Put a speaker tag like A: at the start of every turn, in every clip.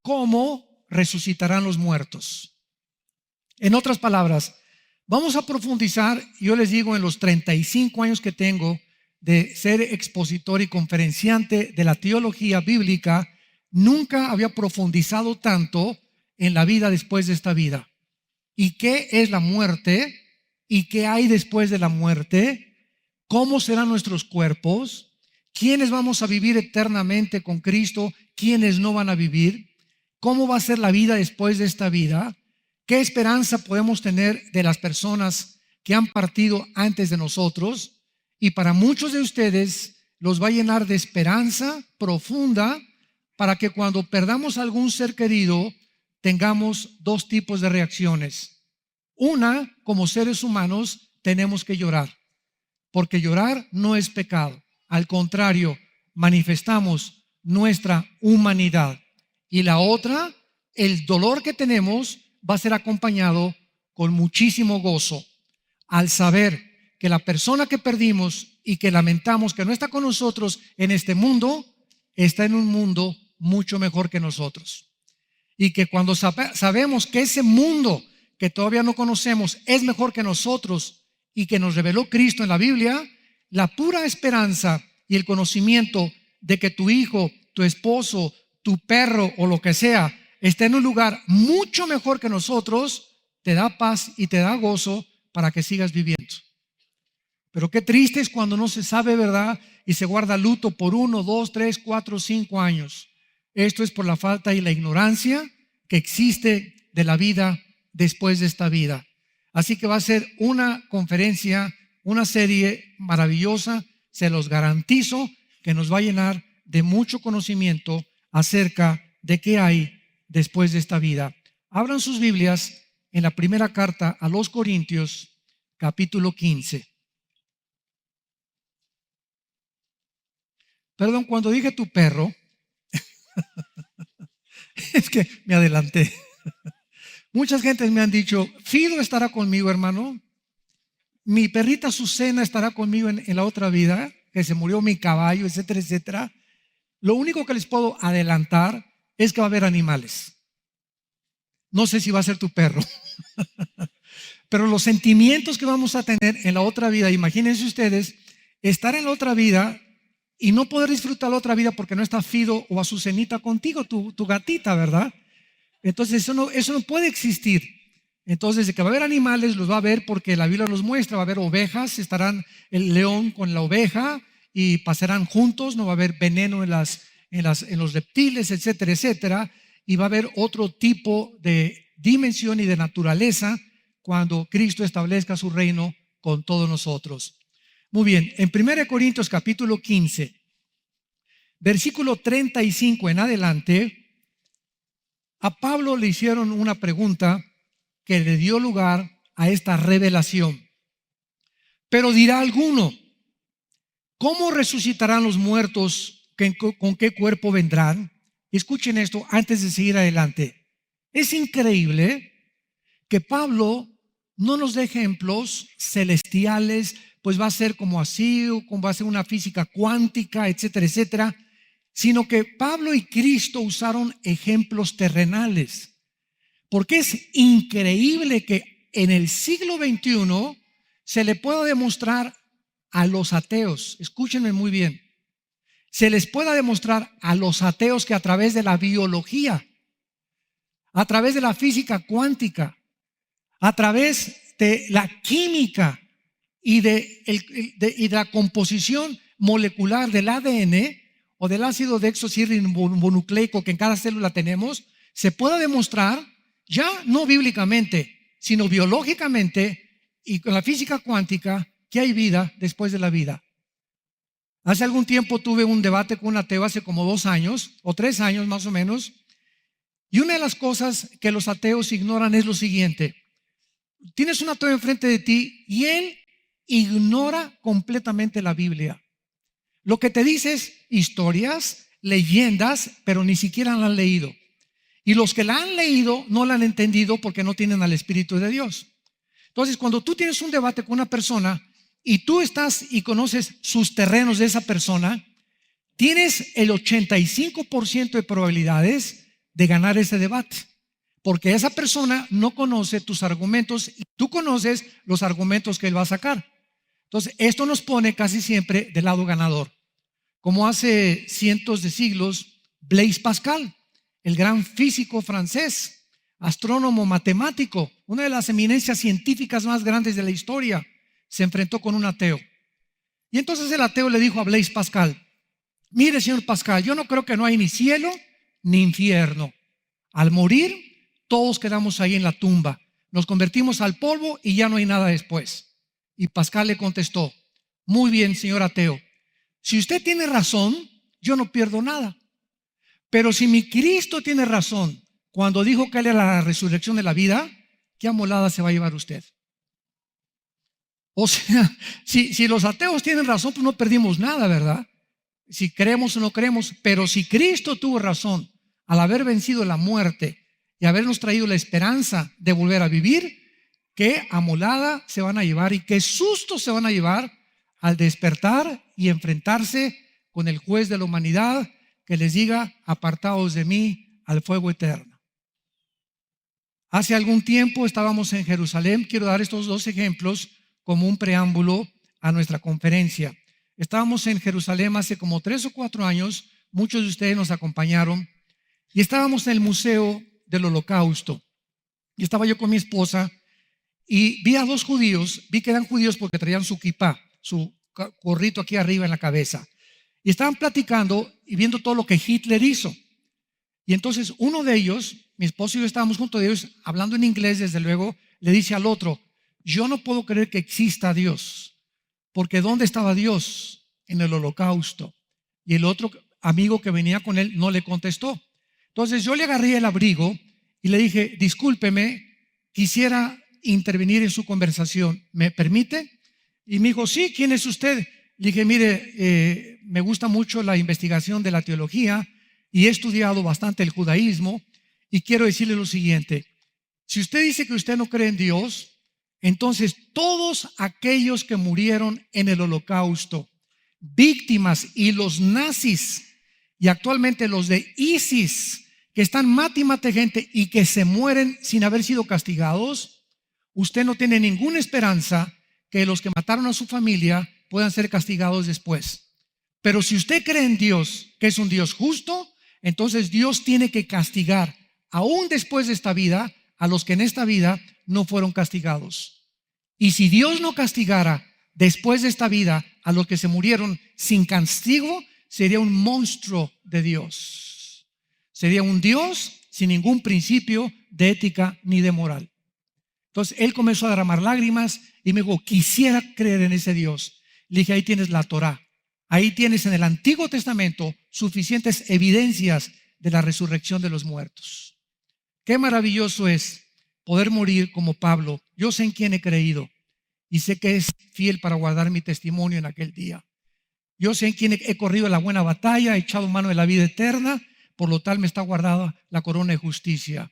A: ¿cómo resucitarán los muertos? En otras palabras, vamos a profundizar, yo les digo, en los 35 años que tengo de ser expositor y conferenciante de la teología bíblica, nunca había profundizado tanto en la vida después de esta vida. ¿Y qué es la muerte? ¿Y qué hay después de la muerte? ¿Cómo serán nuestros cuerpos? ¿Quiénes vamos a vivir eternamente con Cristo? ¿Quiénes no van a vivir? ¿Cómo va a ser la vida después de esta vida? ¿Qué esperanza podemos tener de las personas que han partido antes de nosotros? Y para muchos de ustedes los va a llenar de esperanza profunda para que cuando perdamos algún ser querido tengamos dos tipos de reacciones. Una, como seres humanos, tenemos que llorar, porque llorar no es pecado. Al contrario, manifestamos nuestra humanidad. Y la otra, el dolor que tenemos va a ser acompañado con muchísimo gozo al saber que la persona que perdimos y que lamentamos que no está con nosotros en este mundo, está en un mundo mucho mejor que nosotros. Y que cuando sabemos que ese mundo que todavía no conocemos es mejor que nosotros y que nos reveló Cristo en la Biblia, la pura esperanza y el conocimiento de que tu hijo, tu esposo, tu perro o lo que sea está en un lugar mucho mejor que nosotros, te da paz y te da gozo para que sigas viviendo. Pero qué triste es cuando no se sabe verdad y se guarda luto por 1, 2, 3, 4, 5 años. Esto es por la falta y la ignorancia que existe de la vida después de esta vida. Así que va a ser una conferencia, una serie maravillosa, se los garantizo, que nos va a llenar de mucho conocimiento acerca de qué hay después de esta vida. Abran sus Biblias en la primera carta a los Corintios, capítulo 15. Perdón, cuando dije tu perro, es que me adelanté. Muchas gentes me han dicho, Fido estará conmigo, hermano. Mi perrita Azucena estará conmigo en la otra vida, que se murió mi caballo, etcétera, etcétera. Lo único que les puedo adelantar es que va a haber animales. No sé si va a ser tu perro. Pero los sentimientos que vamos a tener en la otra vida, imagínense ustedes, estar en la otra vida y no poder disfrutar la otra vida porque no está Fido o Azucenita contigo, tu gatita, ¿verdad? Entonces eso no puede existir. Entonces de que va a haber animales, los va a haber porque la Biblia los muestra. Va a haber ovejas, estarán el león con la oveja y pasarán juntos. No va a haber veneno en los reptiles, etcétera, etcétera. Y va a haber otro tipo de dimensión y de naturaleza cuando Cristo establezca su reino con todos nosotros. Muy bien, en 1 Corintios capítulo 15, versículo 35 en adelante, a Pablo le hicieron una pregunta que le dio lugar a esta revelación. Pero dirá alguno, ¿cómo resucitarán los muertos? ¿Con qué cuerpo vendrán? Escuchen esto antes de seguir adelante. Es increíble que Pablo no nos dé ejemplos celestiales, pues va a ser como así, o como va a ser una física cuántica, etcétera, etcétera, sino que Pablo y Cristo usaron ejemplos terrenales. Porque es increíble que en el siglo XXI se le pueda demostrar a los ateos, escúchenme muy bien, se les pueda demostrar a los ateos que a través de la biología, a través de la física cuántica, a través de la química y de la composición molecular del ADN o del ácido desoxirribonucleico que en cada célula tenemos, se pueda demostrar ya no bíblicamente, sino biológicamente y con la física cuántica que hay vida después de la vida. Hace algún tiempo tuve un debate con un ateo, hace como 2 años o 3 años más o menos, y una de las cosas que los ateos ignoran es lo siguiente: tienes un ateo enfrente de ti y él ignora completamente la Biblia. Lo que te dice es historias, leyendas, pero ni siquiera la han leído. Y los que la han leído no la han entendido porque no tienen al Espíritu de Dios. Entonces, cuando tú tienes un debate con una persona y tú estás y conoces sus terrenos de esa persona, tienes el 85% de probabilidades de ganar ese debate, porque esa persona no conoce tus argumentos y tú conoces los argumentos que él va a sacar. Entonces, esto nos pone casi siempre del lado ganador. Como hace cientos de siglos, Blaise Pascal, el gran físico francés, astrónomo, matemático, una de las eminencias científicas más grandes de la historia, se enfrentó con un ateo. Y entonces el ateo le dijo a Blaise Pascal: mire, señor Pascal, yo no creo que no hay ni cielo ni infierno. Al morir, todos quedamos ahí en la tumba, nos convertimos al polvo y ya no hay nada después. Y Pascal le contestó: muy bien, señor ateo, si usted tiene razón, yo no pierdo nada. Pero si mi Cristo tiene razón cuando dijo que él era la resurrección de la vida, ¿qué amolada se va a llevar usted? O sea, si los ateos tienen razón, pues no perdimos nada, ¿verdad? Si creemos o no creemos. Pero si Cristo tuvo razón al haber vencido la muerte y habernos traído la esperanza de volver a vivir, qué amolada se van a llevar y qué susto se van a llevar al despertar y enfrentarse con el juez de la humanidad que les diga: apartaos de mí al fuego eterno. Hace algún tiempo estábamos en Jerusalén. Quiero dar estos dos ejemplos como un preámbulo a nuestra conferencia. Estábamos en Jerusalén hace como 3 o 4 años. Muchos de ustedes nos acompañaron y estábamos en el Museo del Holocausto. Y estaba yo con mi esposa y vi a 2 judíos. Vi que eran judíos porque traían su kipá, su gorrito aquí arriba en la cabeza, y estaban platicando y viendo todo lo que Hitler hizo. Y entonces uno de ellos, mi esposo y yo estábamos junto a ellos, hablando en inglés desde luego, le dice al otro: yo no puedo creer que exista Dios, porque ¿dónde estaba Dios? En el Holocausto. Y el otro amigo que venía con él no le contestó. Entonces yo le agarré el abrigo y le dije: discúlpeme, quisiera intervenir en su conversación, ¿me permite? Y me dijo: sí, ¿quién es usted? Le dije: mire, me gusta mucho la investigación de la teología y he estudiado bastante el judaísmo, y quiero decirle lo siguiente: si usted dice que usted no cree en Dios, entonces todos aquellos que murieron en el Holocausto, víctimas, y los nazis y actualmente los de ISIS, que están mate y mate gente y que se mueren sin haber sido castigados, usted no tiene ninguna esperanza que los que mataron a su familia puedan ser castigados después. Pero si usted cree en Dios, que es un Dios justo, entonces Dios tiene que castigar aún después de esta vida a los que en esta vida no fueron castigados. Y si Dios no castigara después de esta vida a los que se murieron sin castigo, sería un monstruo de Dios. Sería un Dios sin ningún principio de ética ni de moral. Entonces él comenzó a derramar lágrimas y me dijo: quisiera creer en ese Dios. Le dije: ahí tienes la Torá. Ahí tienes en el Antiguo Testamento suficientes evidencias de la resurrección de los muertos. Qué maravilloso es poder morir como Pablo. Yo sé en quién he creído y sé que es fiel para guardar mi testimonio en aquel día. Yo sé en quién he corrido la buena batalla, he echado mano de la vida eterna, por lo tal me está guardada la corona de justicia.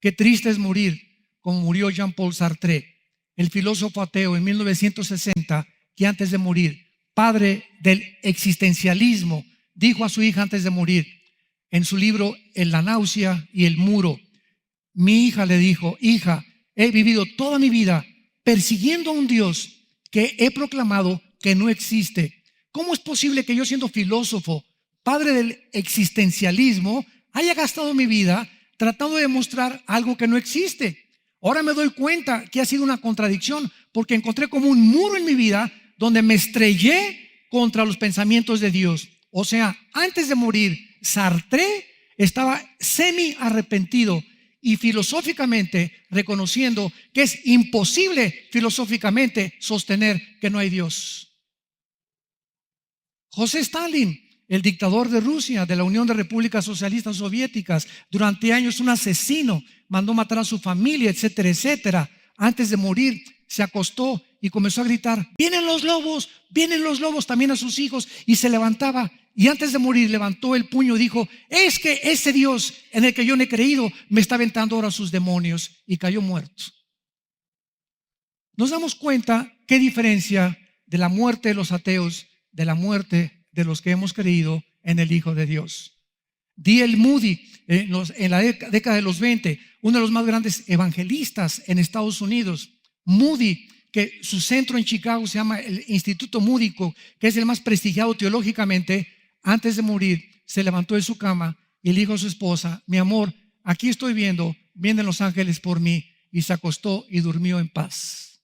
A: Qué triste es morir como murió Jean-Paul Sartre, el filósofo ateo en 1960, que antes de morir, padre del existencialismo, dijo a su hija antes de morir, en su libro En la náusea y el muro: mi hija le dijo: hija, he vivido toda mi vida persiguiendo a un Dios que he proclamado que no existe. ¿Cómo es posible que yo, siendo filósofo, padre del existencialismo, haya gastado mi vida tratando de demostrar algo que no existe? Ahora me doy cuenta que ha sido una contradicción, porque encontré como un muro en mi vida donde me estrellé contra los pensamientos de Dios. O sea, antes de morir, Sartre estaba semi arrepentido y filosóficamente reconociendo que es imposible filosóficamente sostener que no hay Dios. José Stalin, el dictador de Rusia, de la Unión de Repúblicas Socialistas Soviéticas, durante años un asesino, mandó matar a su familia, etcétera, etcétera. Antes de morir se acostó y comenzó a gritar: vienen los lobos, también a sus hijos, y se levantaba, y antes de morir levantó el puño y dijo: es que ese Dios en el que yo no he creído me está aventando ahora sus demonios, y cayó muerto. Nos damos cuenta qué diferencia de la muerte de los ateos, de la muerte de los que hemos creído en el Hijo de Dios. D.L. Moody, en la década de los 20, uno de los más grandes evangelistas en Estados Unidos. Moody, que su centro en Chicago se llama el Instituto Moody, que es el más prestigiado teológicamente. Antes de morir, se levantó de su cama y le dijo a su esposa: mi amor, aquí estoy vienen los ángeles por mí. Y se acostó y durmió en paz.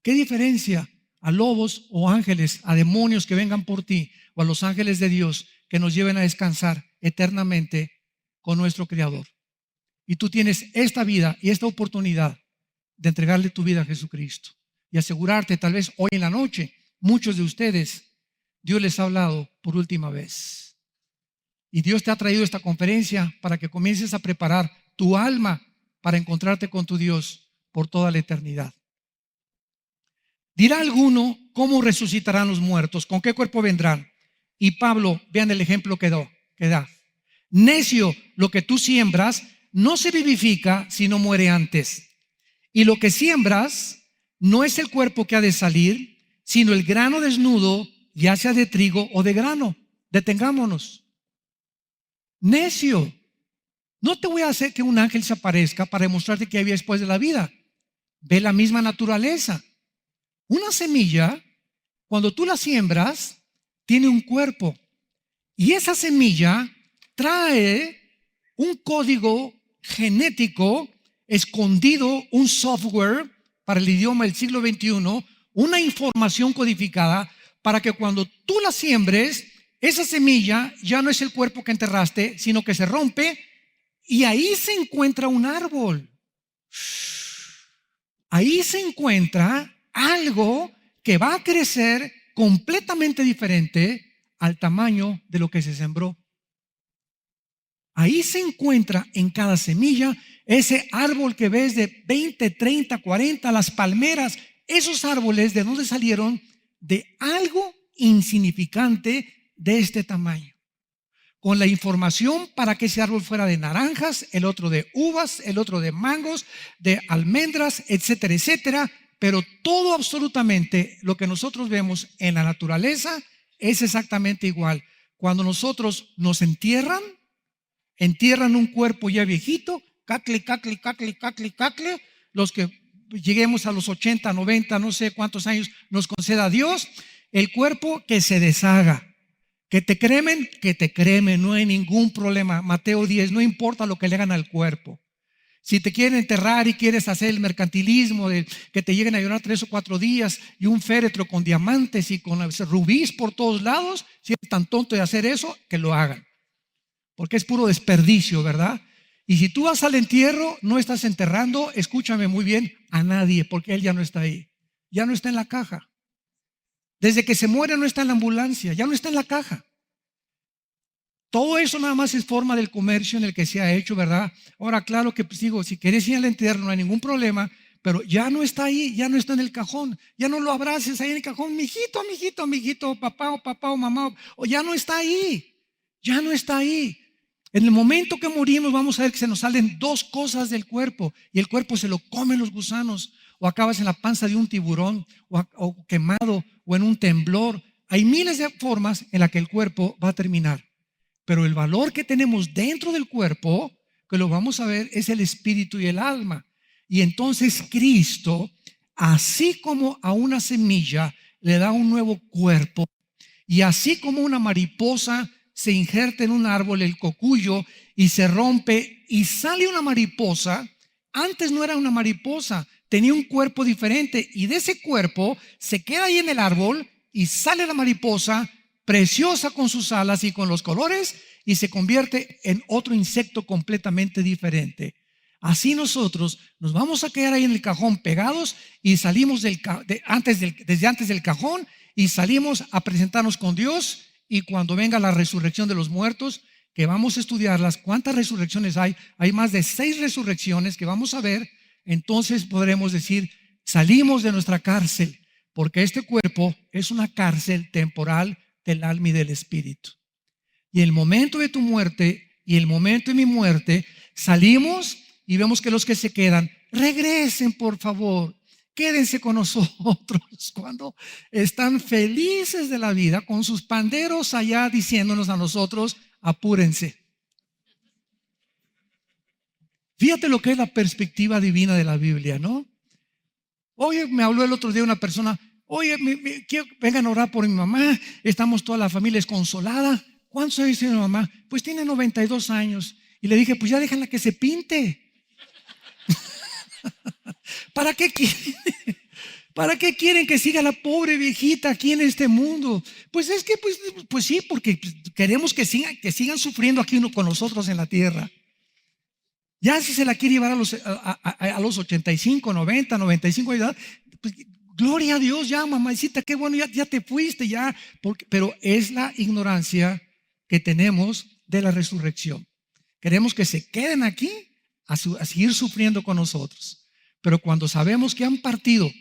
A: ¿Qué diferencia a lobos o ángeles, a demonios que vengan por ti, o a los ángeles de Dios que nos lleven a descansar eternamente con nuestro Creador? Y tú tienes esta vida y esta oportunidad de entregarle tu vida a Jesucristo y asegurarte, tal vez hoy en la noche, muchos de ustedes, Dios les ha hablado por última vez. Y Dios te ha traído esta conferencia para que comiences a preparar tu alma para encontrarte con tu Dios por toda la eternidad. Dirá alguno: ¿cómo resucitarán los muertos? ¿Con qué cuerpo vendrán? Y Pablo, vean el ejemplo que da. Necio, lo que tú siembras no se vivifica si no muere antes. Y lo que siembras no es el cuerpo que ha de salir, sino el grano desnudo, ya sea de trigo o de grano. Detengámonos. Necio, no te voy a hacer que un ángel se aparezca para demostrarte que hay vida después de la vida. Ve la misma naturaleza. Una semilla, cuando tú la siembras, tiene un cuerpo. Y esa semilla trae un código genético escondido, un software para el idioma del siglo XXI, una información codificada para que cuando tú la siembres, esa semilla ya no es el cuerpo que enterraste, sino que se rompe y ahí se encuentra un árbol. Ahí se encuentra algo que va a crecer completamente diferente al tamaño de lo que se sembró. Ahí se encuentra en cada semilla ese árbol que ves de 20, 30, 40, las palmeras. Esos árboles, ¿de dónde salieron? De algo insignificante de este tamaño, con la información para que ese árbol fuera de naranjas, el otro de uvas, el otro de mangos, de almendras, etcétera, etcétera. Pero todo, absolutamente, lo que nosotros vemos en la naturaleza es exactamente igual. Cuando nosotros nos entierran un cuerpo ya viejito, cacle, los que lleguemos a los 80, 90, no sé cuántos años nos conceda Dios, el cuerpo que se deshaga. Que te cremen, no hay ningún problema. Mateo 10, no importa lo que le hagan al cuerpo. Si te quieren enterrar y quieres hacer el mercantilismo de que te lleguen a llorar 3 o 4 días y un féretro con diamantes y con rubíes por todos lados, si eres tan tonto de hacer eso, que lo hagan. Porque es puro desperdicio, ¿verdad? Y si tú vas al entierro, no estás enterrando, escúchame muy bien, a nadie, porque él ya no está ahí. Ya no está en la caja. Desde que se muere no está en la ambulancia, ya no está en la caja. Todo eso nada más es forma del comercio en el que se ha hecho, ¿verdad? Ahora, claro que pues digo, si quieres ir al entierro no hay ningún problema, pero ya no está ahí, ya no está en el cajón. Ya no lo abraces ahí en el cajón, mijito, papá o mamá, o ya no está ahí, ya no está ahí. En el momento que morimos vamos a ver que se nos salen 2 cosas del cuerpo y el cuerpo se lo comen los gusanos, o acabas en la panza de un tiburón, o quemado, o en un temblor. Hay miles de formas en las que el cuerpo va a terminar. Pero el valor que tenemos dentro del cuerpo, que lo vamos a ver, es el espíritu y el alma. Y entonces Cristo, así como a una semilla le da un nuevo cuerpo, y así como una mariposa se injerta en un árbol, el cocuyo, y se rompe y sale una mariposa, antes no era una mariposa, tenía un cuerpo diferente, y de ese cuerpo se queda ahí en el árbol y sale la mariposa, preciosa con sus alas y con los colores, y se convierte en otro insecto completamente diferente. Así nosotros nos vamos a quedar ahí en el cajón pegados y salimos desde antes del cajón, y salimos a presentarnos con Dios. Y cuando venga la resurrección de los muertos, que vamos a estudiarlas, ¿cuántas resurrecciones hay? Hay más de 6 resurrecciones que vamos a ver. Entonces podremos decir, salimos de nuestra cárcel, porque este cuerpo es una cárcel temporal del alma y del espíritu. Y el momento de tu muerte y el momento de mi muerte, salimos y vemos que los que se quedan, regresen por favor, quédense con nosotros cuando están felices de la vida, con sus panderos allá diciéndonos a nosotros, apúrense, Fíjate lo que es la perspectiva divina de la Biblia, ¿no? Oye, me habló el otro día una persona, oye, quiero que vengan a orar por mi mamá, estamos toda la familia desconsolada. ¿Cuántos años tiene mi mamá? Pues tiene 92 años. Y le dije, pues ya déjala que se pinte. ¿Para qué quieren? ¿Para qué quieren que siga la pobre viejita aquí en este mundo? Pues es que, pues sí, porque queremos que sigan sufriendo aquí uno con nosotros en la tierra. Ya si se la quiere llevar a los 85, 90, 95 de edad, pues, gloria a Dios, ya mamacita, qué bueno, ya te fuiste, ya. Pero es la ignorancia que tenemos de la resurrección. Queremos que se queden aquí a seguir sufriendo con nosotros. Pero cuando sabemos que han partido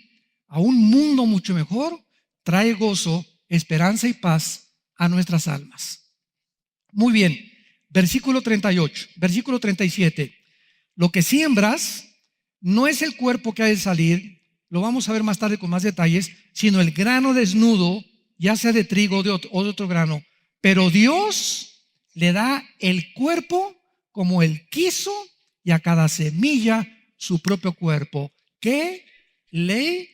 A: a un mundo mucho mejor, trae gozo, esperanza y paz a nuestras almas. Muy bien, versículo 38, versículo 37. Lo que siembras no es el cuerpo que ha de salir, lo vamos a ver más tarde con más detalles, sino el grano desnudo, ya sea de trigo o de otro grano. Pero Dios le da el cuerpo como Él quiso y a cada semilla su propio cuerpo. ¿Qué ley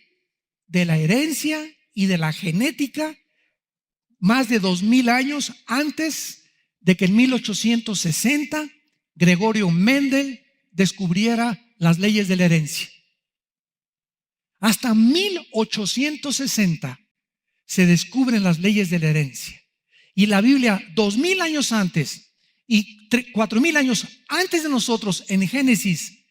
A: de la herencia y de la genética? Más de 2000 años antes de que en 1860 Gregorio Mendel descubriera las leyes de la herencia. Hasta 1860 se descubren las leyes de la herencia. Y la Biblia 2000 años antes y 4000 años antes de nosotros, en Génesis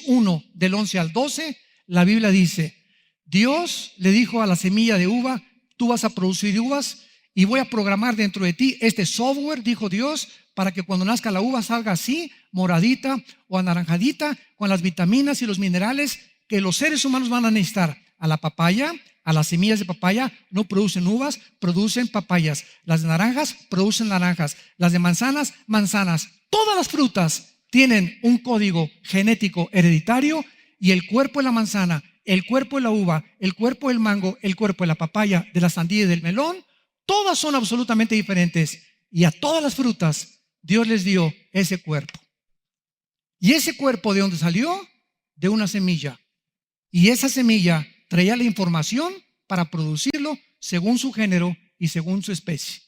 A: 1 del 11 al 12, la Biblia dice, Dios le dijo a la semilla de uva, tú vas a producir uvas y voy a programar dentro de ti este software, dijo Dios, para que cuando nazca la uva salga así, moradita o anaranjadita, con las vitaminas y los minerales que los seres humanos van a necesitar. A la papaya, a las semillas de papaya no producen uvas, producen papayas. Las de naranjas producen naranjas. Las de manzanas, manzanas. Todas las frutas tienen un código genético hereditario y el cuerpo de la manzana, el cuerpo de la uva, el cuerpo del mango, el cuerpo de la papaya, de la sandía y del melón, todas son absolutamente diferentes. Y a todas las frutas Dios les dio ese cuerpo. ¿Y ese cuerpo de dónde salió? De una semilla. Y esa semilla traía la información para producirlo según su género y según su especie.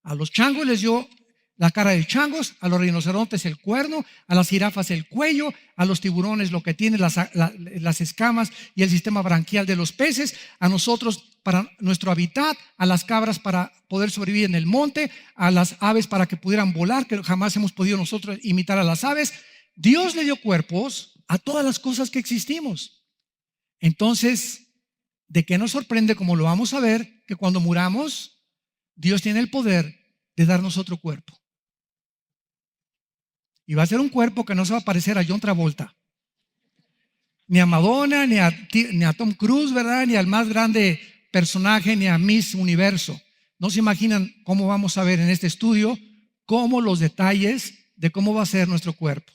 A: A los changos les dio la cara de changos, a los rinocerontes el cuerno, a las jirafas el cuello, a los tiburones lo que tiene las escamas y el sistema branquial de los peces, a nosotros para nuestro hábitat, a las cabras para poder sobrevivir en el monte, a las aves para que pudieran volar, que jamás hemos podido nosotros imitar a las aves. Dios le dio cuerpos a todas las cosas que existimos. Entonces, ¿de qué nos sorprende, como lo vamos a ver, que cuando muramos, Dios tiene el poder de darnos otro cuerpo? Y va a ser un cuerpo que no se va a parecer a John Travolta, ni a Madonna, ni a Tom Cruise, ¿verdad? Ni al más grande personaje, ni a Miss Universo. No se imaginan cómo vamos a ver en este estudio, cómo los detalles de cómo va a ser nuestro cuerpo.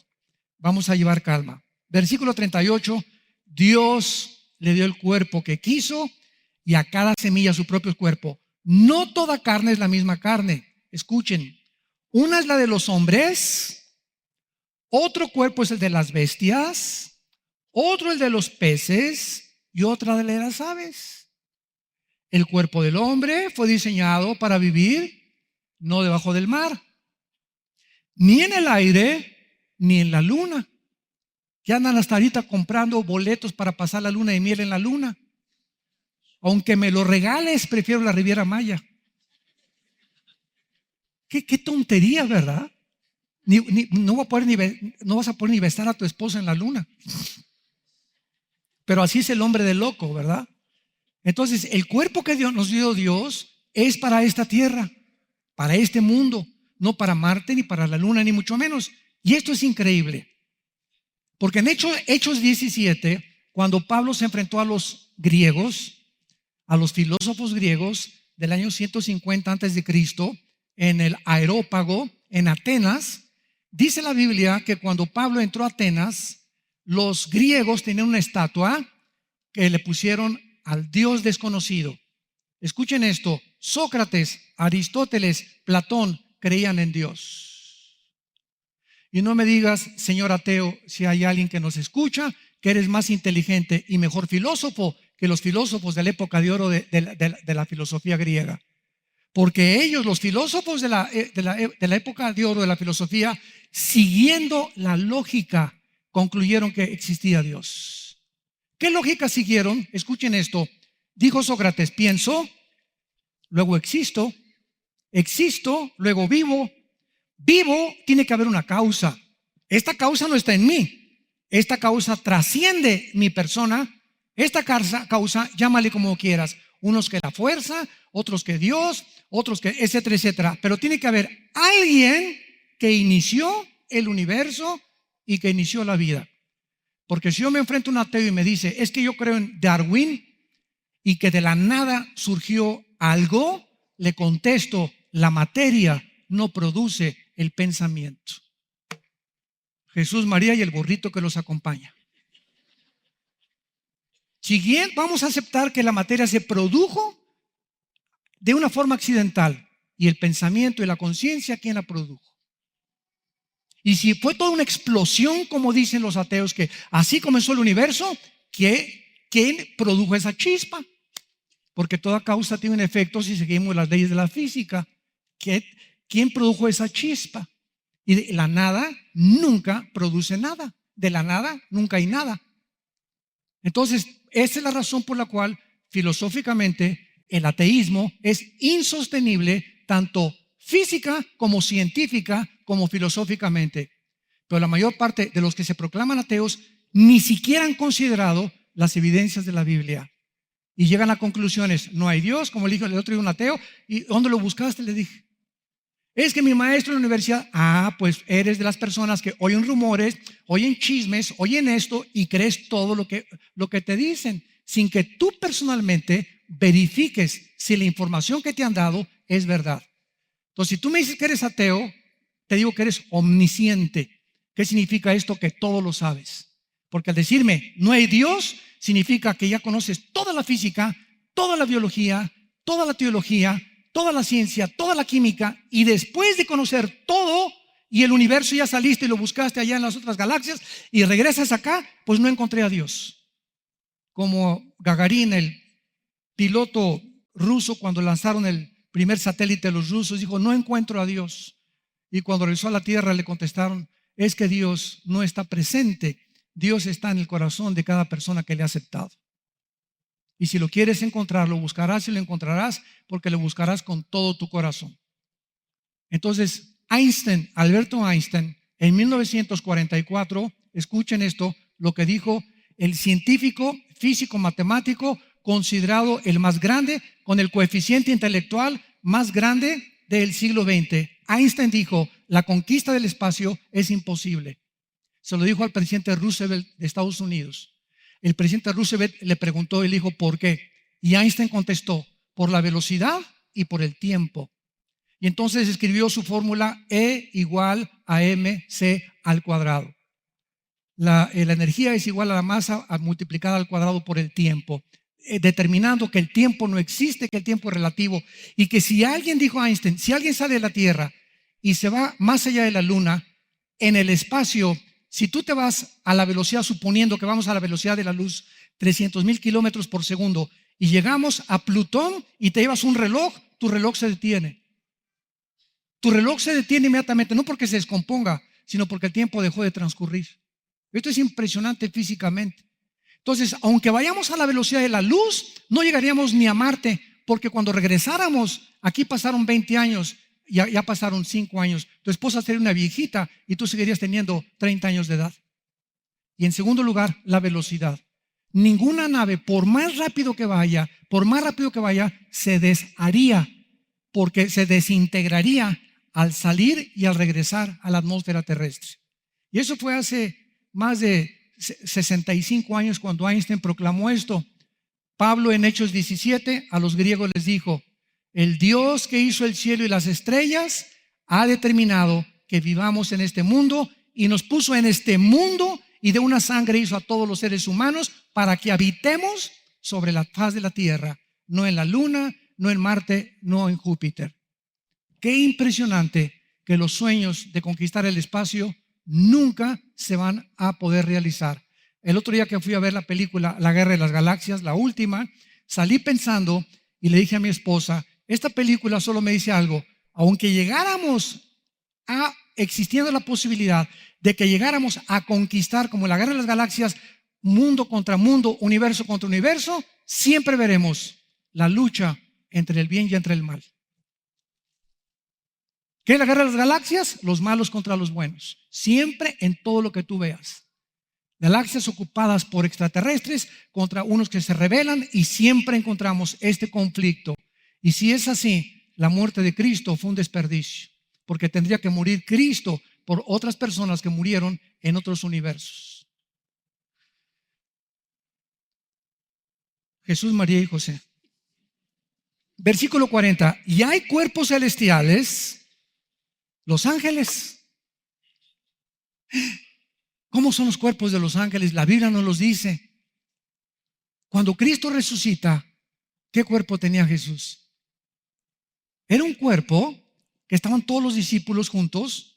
A: Vamos a llevar calma. Versículo 38, Dios le dio el cuerpo que quiso y a cada semilla su propio cuerpo. No toda carne es la misma carne. Escuchen, una es la de los hombres, otro cuerpo es el de las bestias, otro el de los peces y otra de las aves. El cuerpo del hombre fue diseñado para vivir no debajo del mar, ni en el aire, ni en la luna. Que andan hasta ahorita comprando boletos para pasar la luna de miel en la luna. Aunque me lo regales, prefiero la Riviera Maya. Qué tontería, ¿verdad? No vas a poder ni besar a tu esposa en la luna. Pero así es el hombre de loco, ¿verdad? Entonces, el cuerpo que nos dio Dios es para esta tierra, para este mundo, no para Marte, ni para la luna, ni mucho menos. Y esto es increíble. Porque en Hechos 17, cuando Pablo se enfrentó a los griegos, a los filósofos griegos del año 150 antes de Cristo, en el Areópago, en Atenas, dice la Biblia que cuando Pablo entró a Atenas, los griegos tenían una estatua que le pusieron al Dios desconocido. Escuchen esto, Sócrates, Aristóteles, Platón creían en Dios. Y no me digas, señor ateo, si hay alguien que nos escucha, que eres más inteligente y mejor filósofo que los filósofos de la época de oro de la filosofía griega. Porque ellos, los filósofos de la época de oro de la filosofía, siguiendo la lógica, concluyeron que existía Dios. ¿Qué lógica siguieron? Escuchen esto. Dijo Sócrates, pienso, luego existo, luego vivo. Vivo, tiene que haber una causa. Esta causa no está en mí. Esta causa trasciende mi persona. Esta causa, llámale como quieras. Unos que la fuerza, otros que Dios, otros que etcétera, etcétera. Pero tiene que haber alguien que inició el universo y que inició la vida. Porque si yo me enfrento a un ateo y me dice, es que yo creo en Darwin y que de la nada surgió algo, le contesto, la materia no produce el pensamiento. Jesús, María y el burrito que los acompaña. Siguiente, vamos a aceptar que la materia se produjo de una forma accidental y el pensamiento y la conciencia, ¿quién la produjo? Y si fue toda una explosión, como dicen los ateos, que así comenzó el universo, ¿quién produjo esa chispa? Porque toda causa tiene un efecto si seguimos las leyes de la física. ¿Quién produjo esa chispa? Y de la nada nunca produce nada. De la nada nunca hay nada. Entonces, esa es la razón por la cual filosóficamente el ateísmo es insostenible, tanto física como científica como filosóficamente. Pero la mayor parte de los que se proclaman ateos ni siquiera han considerado las evidencias de la Biblia. Y llegan a conclusiones, no hay Dios, como le dijo el otro día un ateo. ¿Y dónde lo buscaste? Le dije. Es que mi maestro en la universidad, pues eres de las personas que oyen rumores, oyen chismes, oyen esto y crees todo lo que te dicen, sin que tú personalmente verifiques si la información que te han dado es verdad. Entonces, si tú me dices que eres ateo, te digo que eres omnisciente. ¿Qué significa esto? Que todo lo sabes. Porque al decirme no hay Dios, significa que ya conoces toda la física, toda la biología, toda la teología, toda la ciencia, toda la química, y después de conocer todo y el universo ya saliste y lo buscaste allá en las otras galaxias y regresas acá, pues no encontré a Dios. Como Gagarin, el piloto ruso, cuando lanzaron el primer satélite de los rusos, dijo, no encuentro a Dios. Y cuando regresó a la Tierra le contestaron, es que Dios no está presente, Dios está en el corazón de cada persona que le ha aceptado. Y si lo quieres encontrar, lo buscarás y lo encontrarás porque lo buscarás con todo tu corazón. Entonces, Alberto Einstein, en 1944, escuchen esto, lo que dijo el científico, físico, matemático, considerado el más grande, con el coeficiente intelectual más grande del siglo XX. Einstein dijo, la conquista del espacio es imposible. Se lo dijo al presidente Roosevelt de Estados Unidos. El presidente Roosevelt le preguntó y le dijo, ¿por qué? Y Einstein contestó, por la velocidad y por el tiempo. Y entonces escribió su fórmula E igual a mc al cuadrado. La energía es igual a la masa multiplicada al cuadrado por el tiempo, determinando que el tiempo no existe, que el tiempo es relativo. Y que si alguien, dijo Einstein, si alguien sale de la Tierra y se va más allá de la Luna, en el espacio, si tú te vas a la velocidad, suponiendo que vamos a la velocidad de la luz, 300,000 kilómetros por segundo, y llegamos a Plutón y te llevas un reloj, tu reloj se detiene. Tu reloj se detiene inmediatamente, no porque se descomponga, sino porque el tiempo dejó de transcurrir. Esto es impresionante físicamente. Entonces, aunque vayamos a la velocidad de la luz, no llegaríamos ni a Marte, porque cuando regresáramos, aquí pasaron 20 años, ya pasaron 5 años. Tu esposa sería una viejita y tú seguirías teniendo 30 años de edad. Y en segundo lugar, la velocidad. Ninguna nave, por más rápido que vaya, se desharía, porque se desintegraría al salir y al regresar a la atmósfera terrestre. Y eso fue hace más de 65 años cuando Einstein proclamó esto. Pablo en Hechos 17 a los griegos les dijo, el Dios que hizo el cielo y las estrellas ha determinado que vivamos en este mundo y nos puso en este mundo y de una sangre hizo a todos los seres humanos para que habitemos sobre la faz de la tierra, no en la luna, no en Marte, no en Júpiter. Qué impresionante que los sueños de conquistar el espacio nunca se van a poder realizar. El otro día que fui a ver la película La Guerra de las Galaxias, la última, salí pensando y le dije a mi esposa, esta película solo me dice algo, aunque llegáramos a, existiendo la posibilidad de que llegáramos a conquistar como la Guerra de las Galaxias, mundo contra mundo, universo contra universo, siempre veremos la lucha entre el bien y entre el mal. ¿Qué es la Guerra de las Galaxias? Los malos contra los buenos, siempre en todo lo que tú veas. Galaxias ocupadas por extraterrestres contra unos que se rebelan y siempre encontramos este conflicto. Y si es así, la muerte de Cristo fue un desperdicio, porque tendría que morir Cristo por otras personas que murieron en otros universos. Jesús, María y José. Versículo 40. Y hay cuerpos celestiales, los ángeles. ¿Cómo son los cuerpos de los ángeles? La Biblia nos los dice. Cuando Cristo resucita, ¿qué cuerpo tenía Jesús? Era un cuerpo que estaban todos los discípulos juntos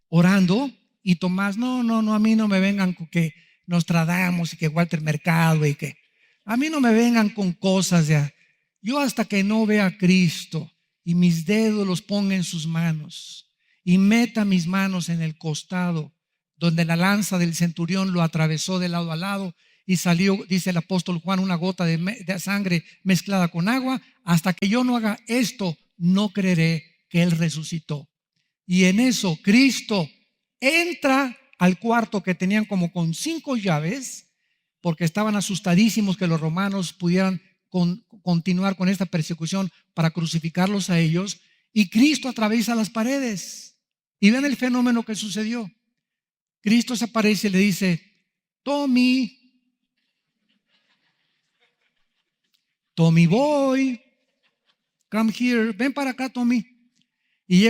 A: orando y Tomás, no, a mí no me vengan con que Nostradamus y que Walter Mercado y que a mí no me vengan con cosas de, yo hasta que no vea a Cristo y mis dedos los ponga en sus manos y meta mis manos en el costado donde la lanza del centurión lo atravesó de lado a lado y salió, dice el apóstol Juan, una gota de sangre mezclada con agua, hasta que yo no haga esto, no creeré que Él resucitó. Y en eso Cristo entra al cuarto que tenían como con 5 llaves, porque estaban asustadísimos que los romanos pudieran continuar con esta persecución para crucificarlos a ellos, y Cristo atraviesa las paredes. Y ven el fenómeno que sucedió. Cristo se aparece y le dice, Tommy boy, come here, ven para acá, Tommy. Y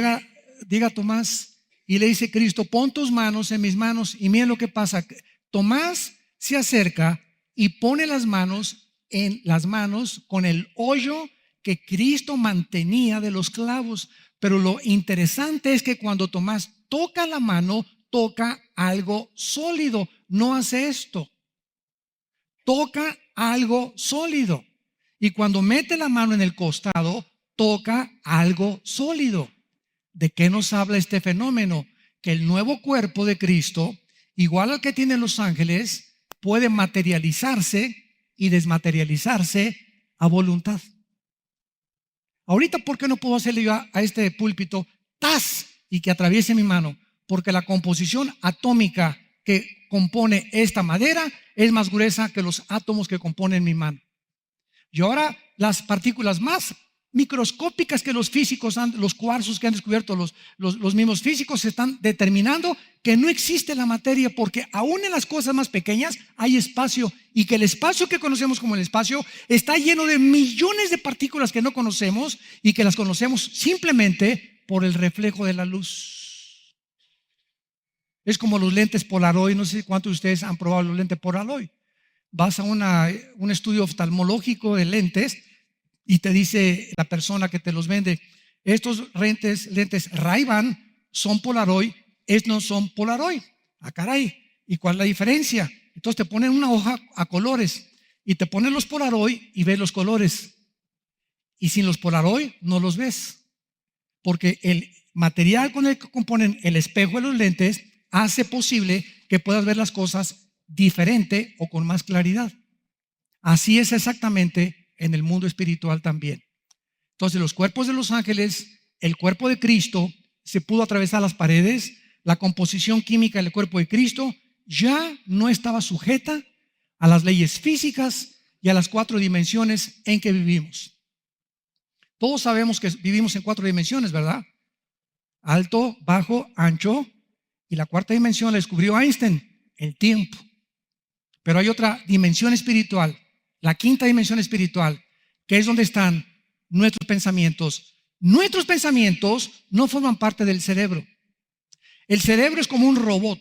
A: diga Tomás, y le dice Cristo, pon tus manos en mis manos. Y miren lo que pasa. Tomás se acerca y pone las manos en las manos con el hoyo que Cristo mantenía de los clavos. Pero lo interesante es que cuando Tomás toca la mano, toca algo sólido. No hace esto. Toca algo sólido. Y cuando mete la mano en el costado, toca algo sólido. ¿De qué nos habla este fenómeno? Que el nuevo cuerpo de Cristo, igual al que tienen los ángeles, puede materializarse y desmaterializarse a voluntad. Ahorita, ¿por qué no puedo hacerle yo a este púlpito ¡tas! Y que atraviese mi mano? Porque la composición atómica que compone esta madera es más gruesa que los átomos que componen mi mano. Y ahora las partículas más microscópicas que los físicos, los cuarzos que han descubierto los mismos físicos, están determinando que no existe la materia, porque aún en las cosas más pequeñas hay espacio, y que el espacio que conocemos como el espacio está lleno de millones de partículas que no conocemos y que las conocemos simplemente por el reflejo de la luz. Es como los lentes Polaroid. No sé cuántos de ustedes han probado los lentes Polaroid. Vas a un estudio oftalmológico de lentes y te dice la persona que te los vende, estos lentes Ray-Ban son Polaroid, estos no son Polaroid. Ah, caray, ¿y cuál es la diferencia? Entonces te ponen una hoja a colores y te ponen los Polaroid y ves los colores, y sin los Polaroid no los ves, porque el material con el que componen el espejo de los lentes hace posible que puedas ver las cosas diferente o con más claridad. Así es exactamente en el mundo espiritual también. Entonces los cuerpos de los ángeles, el cuerpo de Cristo se pudo atravesar las paredes. La composición química del cuerpo de Cristo ya no estaba sujeta a las leyes físicas y a las 4 dimensiones en que vivimos. Todos sabemos que vivimos en 4 dimensiones, ¿verdad? Alto, bajo, ancho, y la 4ª dimensión la descubrió Einstein, el tiempo. Pero hay otra dimensión espiritual, la 5ª dimensión espiritual, que es donde están nuestros pensamientos. Nuestros pensamientos no forman parte del cerebro. El cerebro es como un robot.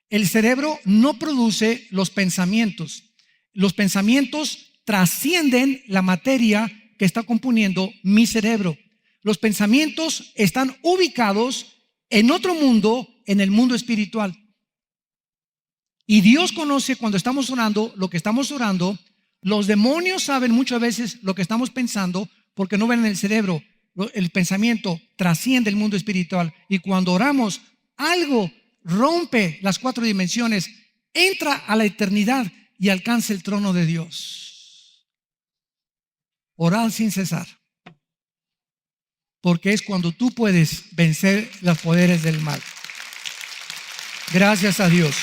A: El cerebro no produce los pensamientos. Los pensamientos trascienden la materia que está componiendo mi cerebro. Los pensamientos están ubicados en otro mundo, en el mundo espiritual. Y Dios conoce cuando estamos orando lo que estamos orando. Los demonios saben muchas veces lo que estamos pensando porque no ven en el cerebro. El pensamiento trasciende el mundo espiritual. Y cuando oramos, algo rompe las 4 dimensiones, entra a la eternidad y alcanza el trono de Dios. Orad sin cesar, porque es cuando tú puedes vencer los poderes del mal. Gracias a Dios.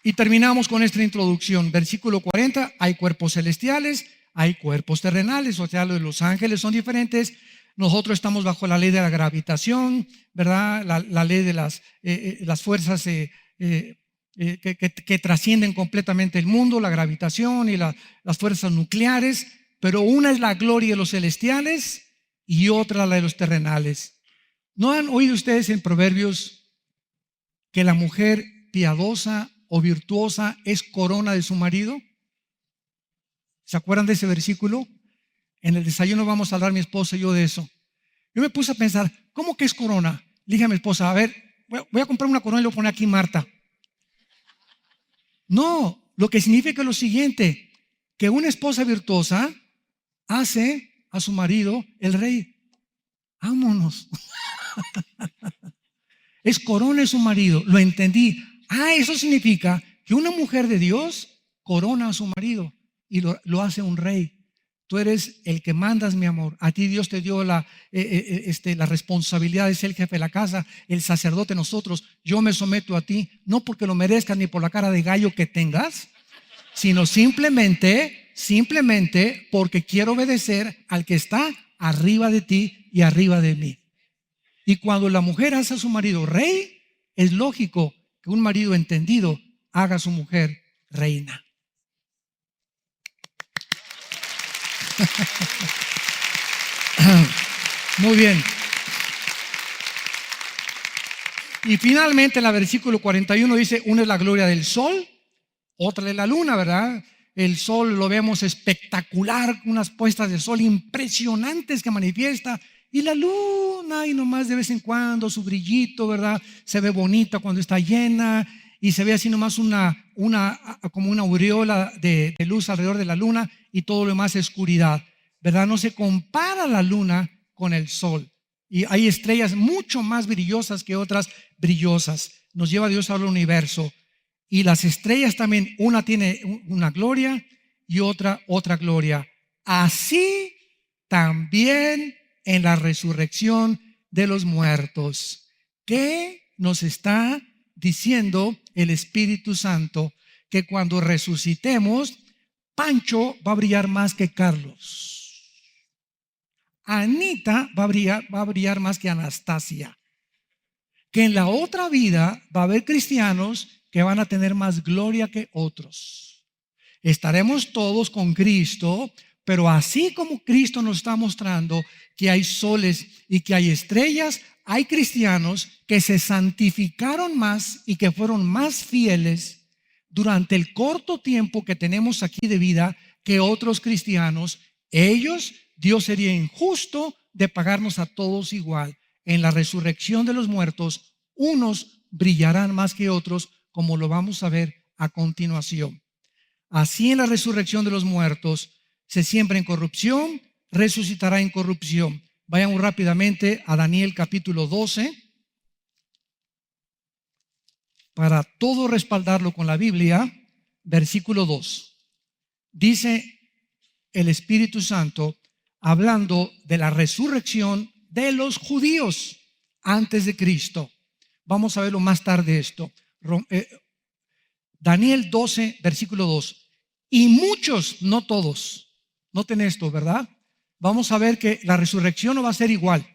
A: Y terminamos con esta introducción. Versículo 40, hay cuerpos celestiales, hay cuerpos terrenales, o sea, los ángeles son diferentes. Nosotros estamos bajo la ley de la gravitación, ¿verdad? La ley de las fuerzas que trascienden completamente el mundo, la gravitación y las fuerzas nucleares. Pero una es la gloria de los celestiales y otra la de los terrenales. ¿No han oído ustedes en Proverbios que la mujer piadosa o virtuosa es corona de su marido? ¿Se acuerdan de ese versículo? En el desayuno vamos a hablar mi esposa y yo de eso. Yo me puse a pensar, ¿cómo que es corona? Le dije a mi esposa, a ver, voy a comprar una corona y lo pone aquí Marta. No, lo que significa es lo siguiente, que una esposa virtuosa hace a su marido el rey. Vámonos. Es corona de su marido, lo entendí. Eso significa que una mujer de Dios corona a su marido y lo hace un rey. Tú eres el que mandas, mi amor. A ti Dios te dio la responsabilidad de ser el jefe de la casa, el sacerdote. Nosotros, yo me someto a ti, no porque lo merezcas ni por la cara de gallo que tengas, sino simplemente porque quiero obedecer al que está arriba de ti y arriba de mí. Y cuando la mujer hace a su marido rey, es lógico que un marido entendido haga a su mujer reina. Muy bien. Y finalmente en el versículo 41 dice, una es la gloria del sol, otra de la luna, ¿verdad? El sol lo vemos espectacular, unas puestas de sol impresionantes que manifiesta. Y la luna, y nomás de vez en cuando su brillito, ¿verdad? Se ve bonita cuando está llena y se ve así nomás como una aureola de luz alrededor de la luna y todo lo demás es oscuridad, ¿verdad? No se compara la luna con el sol. Y hay estrellas mucho más brillosas que otras brillosas. Nos lleva Dios al universo. Y las estrellas también, una tiene una gloria y otra gloria. Así también en la resurrección de los muertos. ¿Qué nos está diciendo el Espíritu Santo? Que cuando resucitemos, Pancho va a brillar más que Carlos. Anita va a brillar más que Anastasia. Que en la otra vida va a haber cristianos que van a tener más gloria que otros. Estaremos todos con Cristo, pero así como Cristo nos está mostrando que hay soles y que hay estrellas, hay cristianos que se santificaron más y que fueron más fieles durante el corto tiempo que tenemos aquí de vida que otros cristianos. Ellos, Dios sería injusto de pagarnos a todos igual. En la resurrección de los muertos, unos brillarán más que otros, como lo vamos a ver a continuación. Así en la resurrección de los muertos, se siembra en corrupción, resucitará en corrupción. Vayamos rápidamente a Daniel capítulo 12, para todo respaldarlo con la Biblia. Versículo 2. Dice el Espíritu Santo, hablando de la resurrección de los judíos antes de Cristo. Vamos a verlo más tarde esto. Daniel 12, versículo 2. Y muchos, no todos, noten esto, ¿verdad? Vamos a ver que la resurrección no va a ser igual.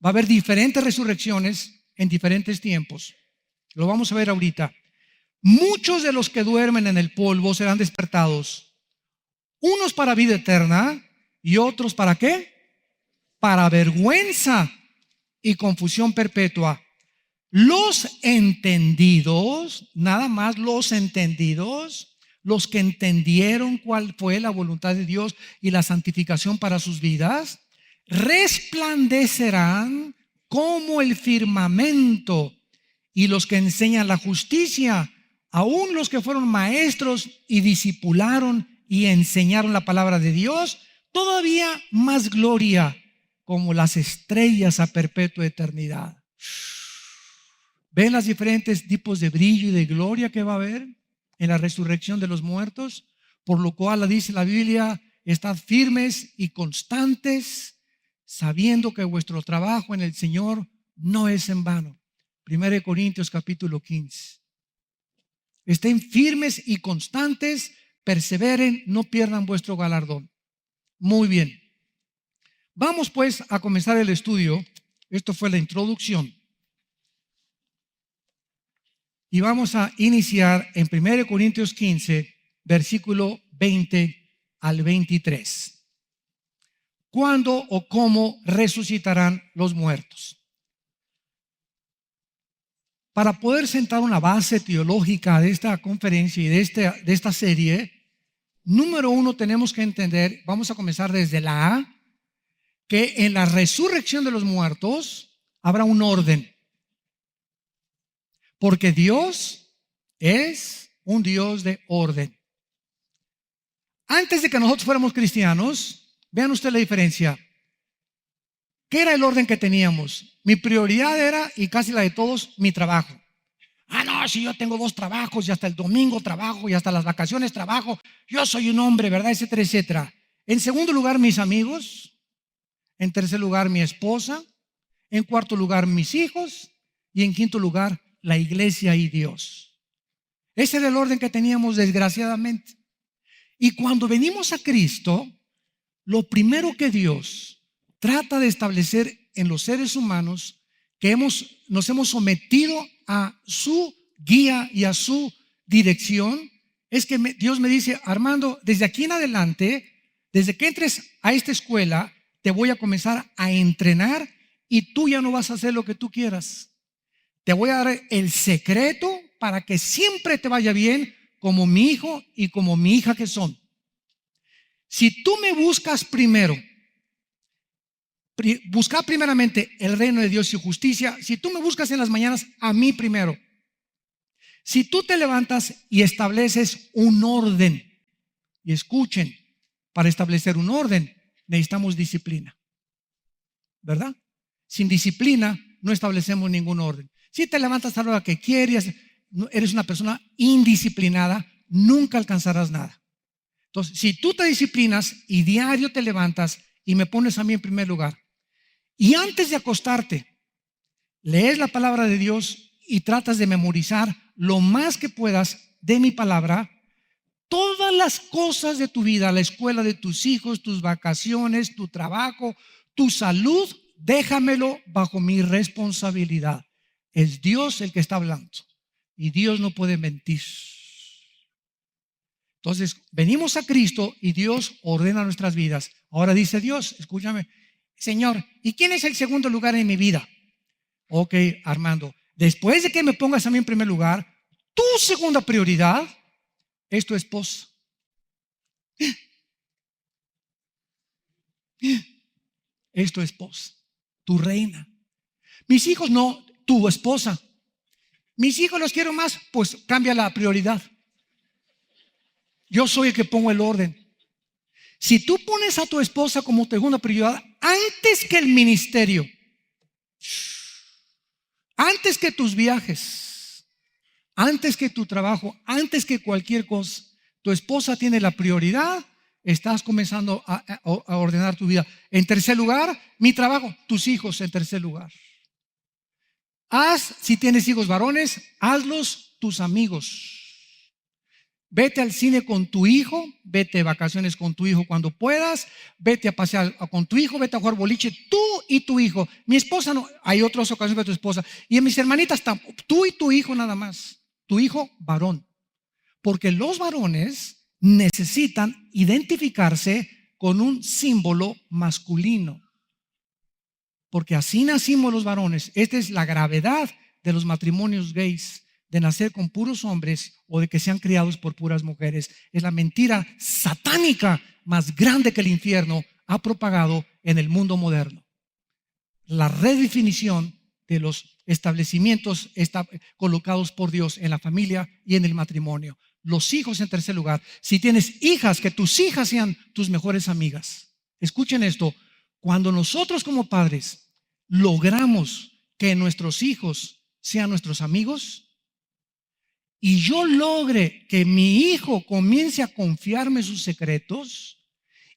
A: Va a haber diferentes resurrecciones en diferentes tiempos. Lo vamos a ver ahorita. Muchos de los que duermen en el polvo serán despertados. Unos para vida eterna y otros ¿para qué? Para vergüenza y confusión perpetua. Los entendidos, nada más los entendidos, los que entendieron cuál fue la voluntad de Dios y la santificación para sus vidas, resplandecerán como el firmamento, y los que enseñan la justicia, aún los que fueron maestros y discipularon y enseñaron la palabra de Dios, todavía más gloria, como las estrellas a perpetua eternidad. ¿Ven los diferentes tipos de brillo y de gloria que va a haber en la resurrección de los muertos? Por lo cual dice la Biblia: estad firmes y constantes, sabiendo que vuestro trabajo en el Señor no es en vano. 1 Corintios capítulo 15. Estén firmes y constantes, perseveren, no pierdan vuestro galardón. Muy bien. Vamos pues a comenzar el estudio. Esto fue la introducción. Y vamos a iniciar en 1 Corintios 15, versículo 20 al 23. ¿Cuándo o cómo resucitarán los muertos? Para poder sentar una base teológica de esta conferencia y de esta serie, número uno, tenemos que entender, vamos a comenzar desde la A, que en la resurrección de los muertos habrá un orden. Porque Dios es un Dios de orden. Antes de que nosotros fuéramos cristianos, vean ustedes la diferencia. ¿Qué era el orden que teníamos? Mi prioridad era, y casi la de todos, mi trabajo. No, si yo tengo 2 trabajos y hasta el domingo trabajo y hasta las vacaciones trabajo, yo soy un hombre, ¿verdad? Etcétera, etcétera. En segundo lugar, mis amigos. En tercer lugar, mi esposa. En cuarto lugar, mis hijos. Y en quinto lugar, la iglesia y Dios. Ese era el orden que teníamos, desgraciadamente. Y cuando venimos a Cristo, lo primero que Dios trata de establecer en los seres humanos, que nos hemos sometido a su guía y a su dirección, es que Dios me dice: Armando, desde aquí en adelante, desde que entres a esta escuela, te voy a comenzar a entrenar y tú ya no vas a hacer lo que tú quieras. Te voy a dar el secreto para que siempre te vaya bien, como mi hijo y como mi hija que son. Si tú me buscas primero, busca primeramente el reino de Dios y justicia. Si tú me buscas en las mañanas, a mí primero. Si tú te levantas y estableces un orden, y escuchen, para establecer un orden necesitamos disciplina, ¿verdad? Sin disciplina no establecemos ningún orden. Si te levantas a la hora que quieres, eres una persona indisciplinada, nunca alcanzarás nada. Entonces, si tú te disciplinas y diario te levantas y me pones a mí en primer lugar, y antes de acostarte lees la palabra de Dios y tratas de memorizar lo más que puedas de mi palabra, todas las cosas de tu vida, la escuela de tus hijos, tus vacaciones, tu trabajo, tu salud, déjamelo bajo mi responsabilidad. Es Dios el que está hablando y Dios no puede mentir. Entonces venimos a Cristo y Dios ordena nuestras vidas. Ahora dice Dios, escúchame: Señor, ¿y quién es el segundo lugar en mi vida? Ok, Armando, después de que me pongas a mí en primer lugar, tu segunda prioridad es tu esposa. Es tu esposa, tu reina. Mis hijos no, tu esposa. Mis hijos los quiero más, pues cambia la prioridad. Yo soy el que pongo el orden. Si tú pones a tu esposa como segunda prioridad antes que el ministerio, antes que tus viajes, antes que tu trabajo, antes que cualquier cosa, tu esposa tiene la prioridad, estás comenzando a ordenar tu vida. En tercer lugar, mi trabajo, tus hijos en tercer lugar. Si tienes hijos varones, hazlos tus amigos. Vete al cine con tu hijo, vete de vacaciones con tu hijo cuando puedas, vete a pasear con tu hijo, vete a jugar boliche, tú y tu hijo. Mi esposa no, hay otras ocasiones de tu esposa. Y en mis hermanitas, tú y tu hijo nada más, tu hijo varón. Porque los varones necesitan identificarse con un símbolo masculino. Porque así nacimos los varones. Esta es la gravedad de los matrimonios gays, de nacer con puros hombres o de que sean criados por puras mujeres. Es la mentira satánica más grande que el infierno ha propagado en el mundo moderno. la redefinición de los establecimientos colocados por Dios en la familia y en el matrimonio. Los hijos en tercer lugar. Si tienes hijas, que tus hijas sean tus mejores amigas. Escuchen esto, cuando nosotros como padres logramos que nuestros hijos sean nuestros amigos y yo logre que mi hijo comience a confiarme sus secretos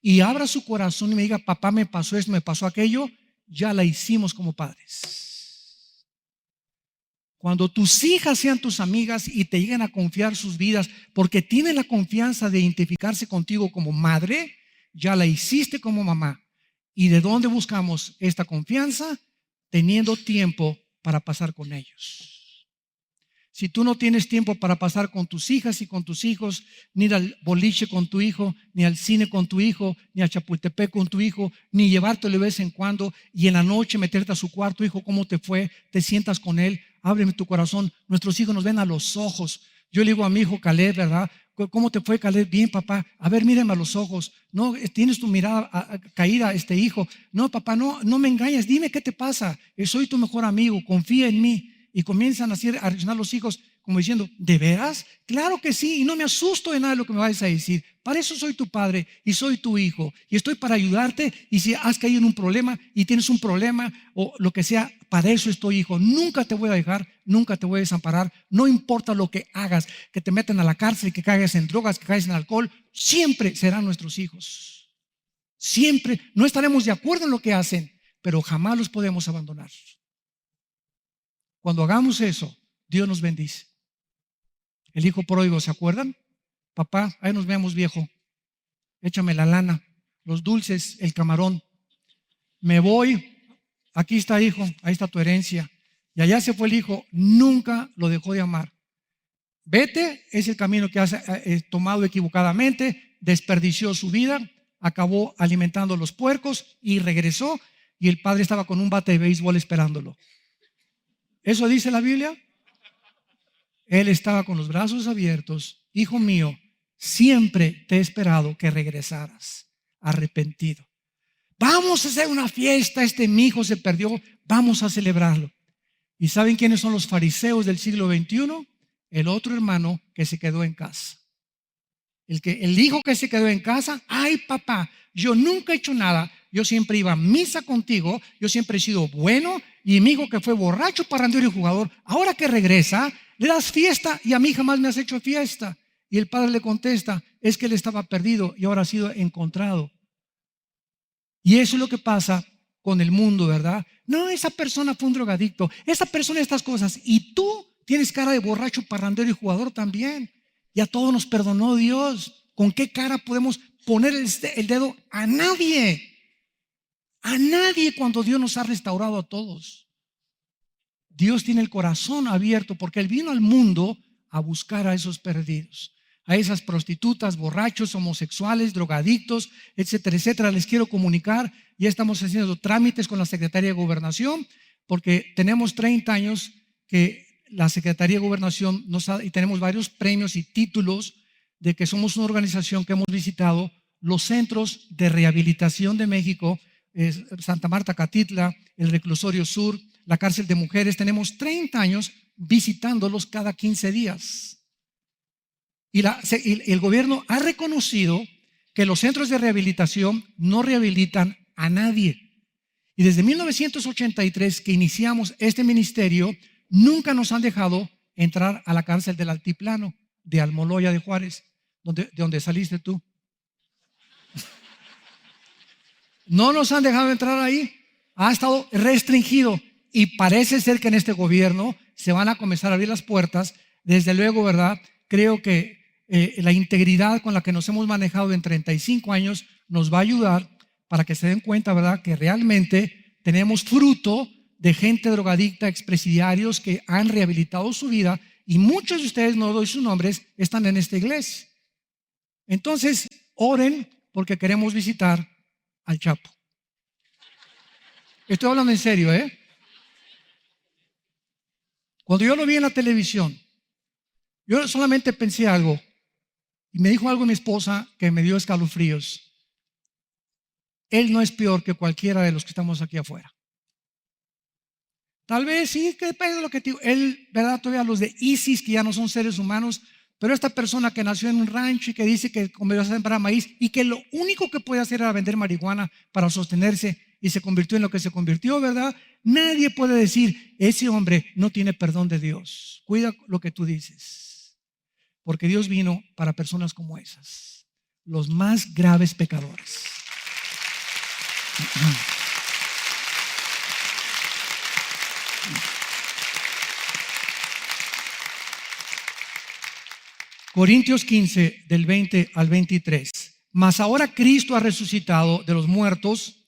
A: y abra su corazón y me diga, papá, me pasó esto, me pasó aquello, ya la hicimos como padres. Cuando tus hijas sean tus amigas y te lleguen a confiar sus vidas porque tienen la confianza de identificarse contigo como madre, ya la hiciste como mamá. ¿Y de dónde buscamos esta confianza? Teniendo tiempo para pasar con ellos. Si tú no tienes tiempo para pasar con tus hijas y con tus hijos, ni ir al boliche con tu hijo, ni al cine con tu hijo, ni a Chapultepec con tu hijo, ni llevártelo de vez en cuando y en la noche meterte a su cuarto, hijo, ¿cómo te fue? Te sientas con él, ábreme tu corazón. Nuestros hijos nos ven a los ojos. Yo le digo a mi hijo Caleb, ¿verdad? ¿Cómo te fue, Caleb? Bien, papá. A ver, mírame a los ojos. No, tienes tu mirada caída, hijo. No, papá, no me engañes. Dime qué te pasa. Soy tu mejor amigo. Confía en mí. Y comienzan así a reaccionar los hijos como diciendo, ¿de veras? Claro que sí, y no me asusto de nada de lo que me vais a decir. Para eso soy tu padre y soy tu hijo. Y estoy para ayudarte. Y si has caído en un problema y tienes un problema o lo que sea, para eso estoy, hijo. Nunca te voy a dejar, nunca te voy a desamparar. No importa lo que hagas, que te metan a la cárcel, que caigas en drogas, que caigas en alcohol, siempre serán nuestros hijos. Siempre. No estaremos de acuerdo en lo que hacen, pero jamás los podemos abandonar. Cuando hagamos eso, Dios nos bendice. El hijo pródigo, ¿se acuerdan? Papá, ahí nos vemos, viejo. Échame la lana, los dulces, el camarón. Me voy. Aquí está, hijo, ahí está tu herencia. Y allá se fue el hijo, nunca lo dejó de amar. Vete, es el camino que has tomado equivocadamente, desperdició su vida, acabó alimentando a los puercos y regresó. Y el padre estaba con un bate de béisbol esperándolo. ¿Eso dice la Biblia? Él estaba con los brazos abiertos. Hijo mío, siempre te he esperado que regresaras arrepentido. Vamos a hacer una fiesta, mi hijo se perdió, vamos a celebrarlo. ¿Y saben quiénes son los fariseos del siglo XXI? El otro hermano que se quedó en casa. El hijo que se quedó en casa, ay papá, yo nunca he hecho nada, yo siempre iba a misa contigo, yo siempre he sido bueno, y mi hijo que fue borracho, parrandero y jugador, ahora que regresa, le das fiesta y a mí jamás me has hecho fiesta. Y el padre le contesta, es que él estaba perdido y ahora ha sido encontrado. Y eso es lo que pasa con el mundo, ¿verdad? No, esa persona fue un drogadicto, esa persona estas cosas, y tú tienes cara de borracho, parrandero y jugador también. Y a todos nos perdonó Dios. ¿Con qué cara podemos poner el dedo a nadie? A nadie cuando Dios nos ha restaurado a todos. Dios tiene el corazón abierto porque Él vino al mundo a buscar a esos perdidos, a esas prostitutas, borrachos, homosexuales, drogadictos, etcétera, etcétera. Les quiero comunicar, ya estamos haciendo trámites con la Secretaría de Gobernación porque tenemos 30 años que la Secretaría de Gobernación y tenemos varios premios y títulos de que somos una organización que hemos visitado los centros de rehabilitación de México, Santa Marta, Catitla, el Reclusorio Sur, la cárcel de mujeres. Tenemos 30 años visitándolos cada 15 días. Y el gobierno ha reconocido que los centros de rehabilitación no rehabilitan a nadie. Y desde 1983 que iniciamos este ministerio, nunca nos han dejado entrar a la cárcel del Altiplano, de Almoloya de Juárez, de donde saliste tú. No nos han dejado entrar ahí. Ha estado restringido. Y parece ser que en este gobierno se van a comenzar a abrir las puertas. Desde luego, ¿verdad? Creo que la integridad con la que nos hemos manejado en 35 años nos va a ayudar para que se den cuenta, ¿verdad? Que realmente tenemos fruto de gente drogadicta, expresidiarios que han rehabilitado su vida, y muchos de ustedes, no doy sus nombres, están en esta iglesia. Entonces, oren porque queremos visitar al Chapo. Estoy hablando en serio, ¿eh? Cuando yo lo vi en la televisión, yo solamente pensé algo, y me dijo algo mi esposa que me dio escalofríos. Él no es peor que cualquiera de los que estamos aquí afuera. Tal vez sí, que depende de lo que te digo. Él, ¿verdad? Todavía los de ISIS, que ya no son seres humanos, pero esta persona que nació en un rancho y que dice que comenzó a sembrar maíz y que lo único que puede hacer era vender marihuana para sostenerse y se convirtió en lo que se convirtió, ¿verdad? Nadie puede decir, ese hombre no tiene perdón de Dios. Cuida lo que tú dices, porque Dios vino para personas como esas, los más graves pecadores. Corintios 15, del 20 al 23. Mas ahora Cristo ha resucitado de los muertos,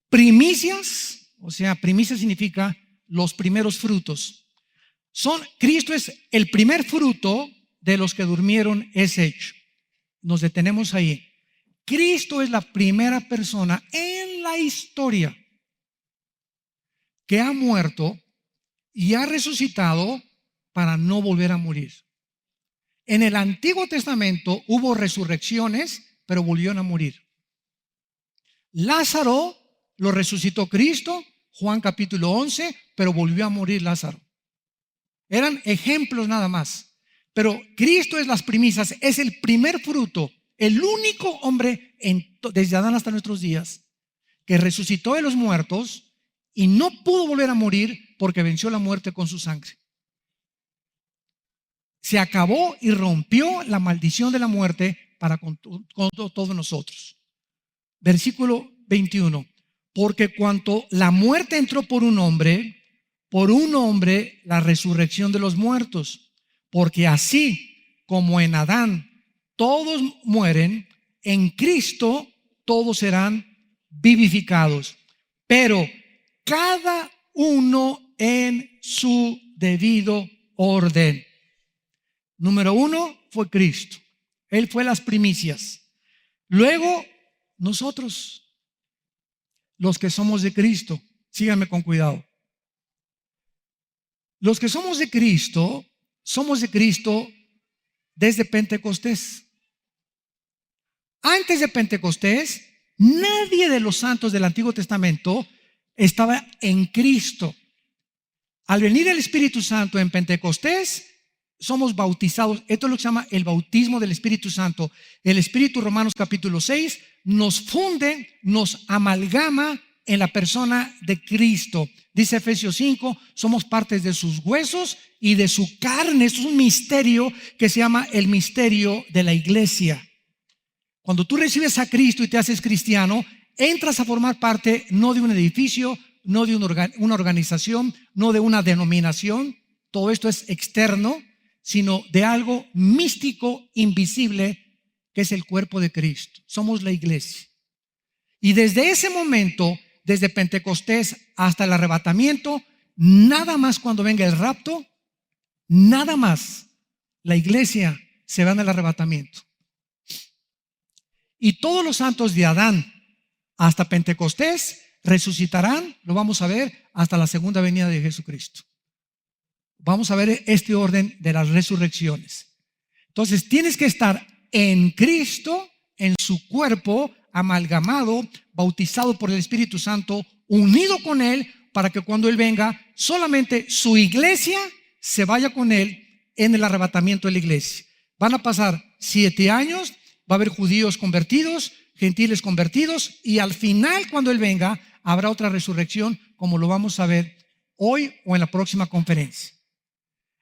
A: primicias, o sea, primicia significa los primeros frutos. Cristo es el primer fruto de los que durmieron es hecho. Nos detenemos ahí. Cristo es la primera persona en la historia que ha muerto y ha resucitado para no volver a morir. En el Antiguo Testamento hubo resurrecciones, pero volvieron a morir. Lázaro lo resucitó Cristo, Juan capítulo 11, pero volvió a morir Lázaro. Eran ejemplos nada más. Pero Cristo es las primicias, es el primer fruto, el único hombre desde Adán hasta nuestros días que resucitó de los muertos y no pudo volver a morir porque venció la muerte con su sangre. Se acabó y rompió la maldición de la muerte para con todos nosotros. Versículo 21. Porque cuanto la muerte entró por un hombre la resurrección de los muertos. Porque así como en Adán todos mueren, en Cristo todos serán vivificados. Pero cada uno en su debido orden. Número 1 fue Cristo. Él fue las primicias. Luego, nosotros, los que somos de Cristo, síganme con cuidado. Los que somos de Cristo desde Pentecostés. Antes de Pentecostés, nadie de los santos del Antiguo Testamento estaba en Cristo. Al venir el Espíritu Santo en Pentecostés, somos bautizados. Esto es lo que se llama el bautismo del Espíritu Santo. El Espíritu, Romanos capítulo 6, nos funde, nos amalgama en la persona de Cristo. Dice Efesios 5, somos partes de sus huesos y de su carne. Esto es un misterio que se llama el misterio de la iglesia. Cuando tú recibes a Cristo y te haces cristiano, entras a formar parte no de un edificio, no de una organización, no de una denominación. Todo esto es externo, sino de algo místico, invisible, que es el cuerpo de Cristo. Somos la iglesia. Y desde ese momento, desde Pentecostés hasta el arrebatamiento, nada más cuando venga el rapto, nada más la iglesia se va en el arrebatamiento. Y todos los santos de Adán hasta Pentecostés resucitarán, lo vamos a ver, hasta la segunda venida de Jesucristo. Vamos a ver este orden de las resurrecciones. Entonces tienes que estar en Cristo, en su cuerpo, amalgamado, bautizado por el Espíritu Santo, unido con Él, para que cuando Él venga, solamente su iglesia se vaya con Él en el arrebatamiento de la iglesia. Van a pasar 7 años, va a haber judíos convertidos, gentiles convertidos, y al final, cuando Él venga, habrá otra resurrección, como lo vamos a ver hoy o en la próxima conferencia.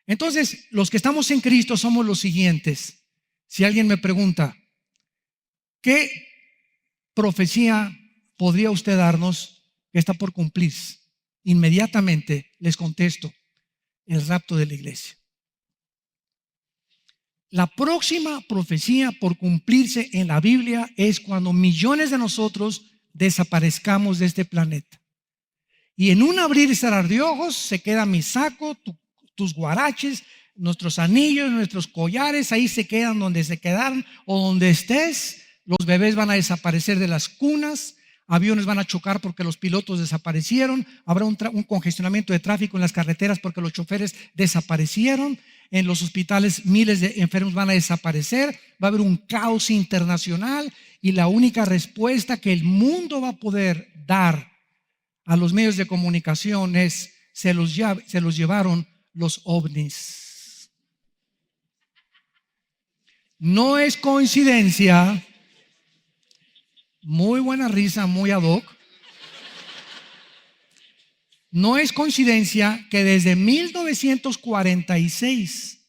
A: Entonces, los que estamos en Cristo somos los siguientes. Si alguien me pregunta, ¿qué profecía podría usted darnos que está por cumplirse? Inmediatamente les contesto, el rapto de la iglesia. La próxima profecía por cumplirse en la Biblia es cuando millones de nosotros desaparezcamos de este planeta. Y en un abrir y cerrar de ojos se queda mi saco, tus guaraches, nuestros anillos, nuestros collares, ahí se quedan donde se quedaron o donde estés. Los bebés van a desaparecer de las cunas, aviones van a chocar porque los pilotos desaparecieron, habrá un congestionamiento de tráfico en las carreteras porque los choferes desaparecieron, en los hospitales miles de enfermos van a desaparecer, va a haber un caos internacional y la única respuesta que el mundo va a poder dar a los medios de comunicación es: se los llevaron los ovnis. No es coincidencia, muy buena risa, muy ad hoc. No es coincidencia que desde 1946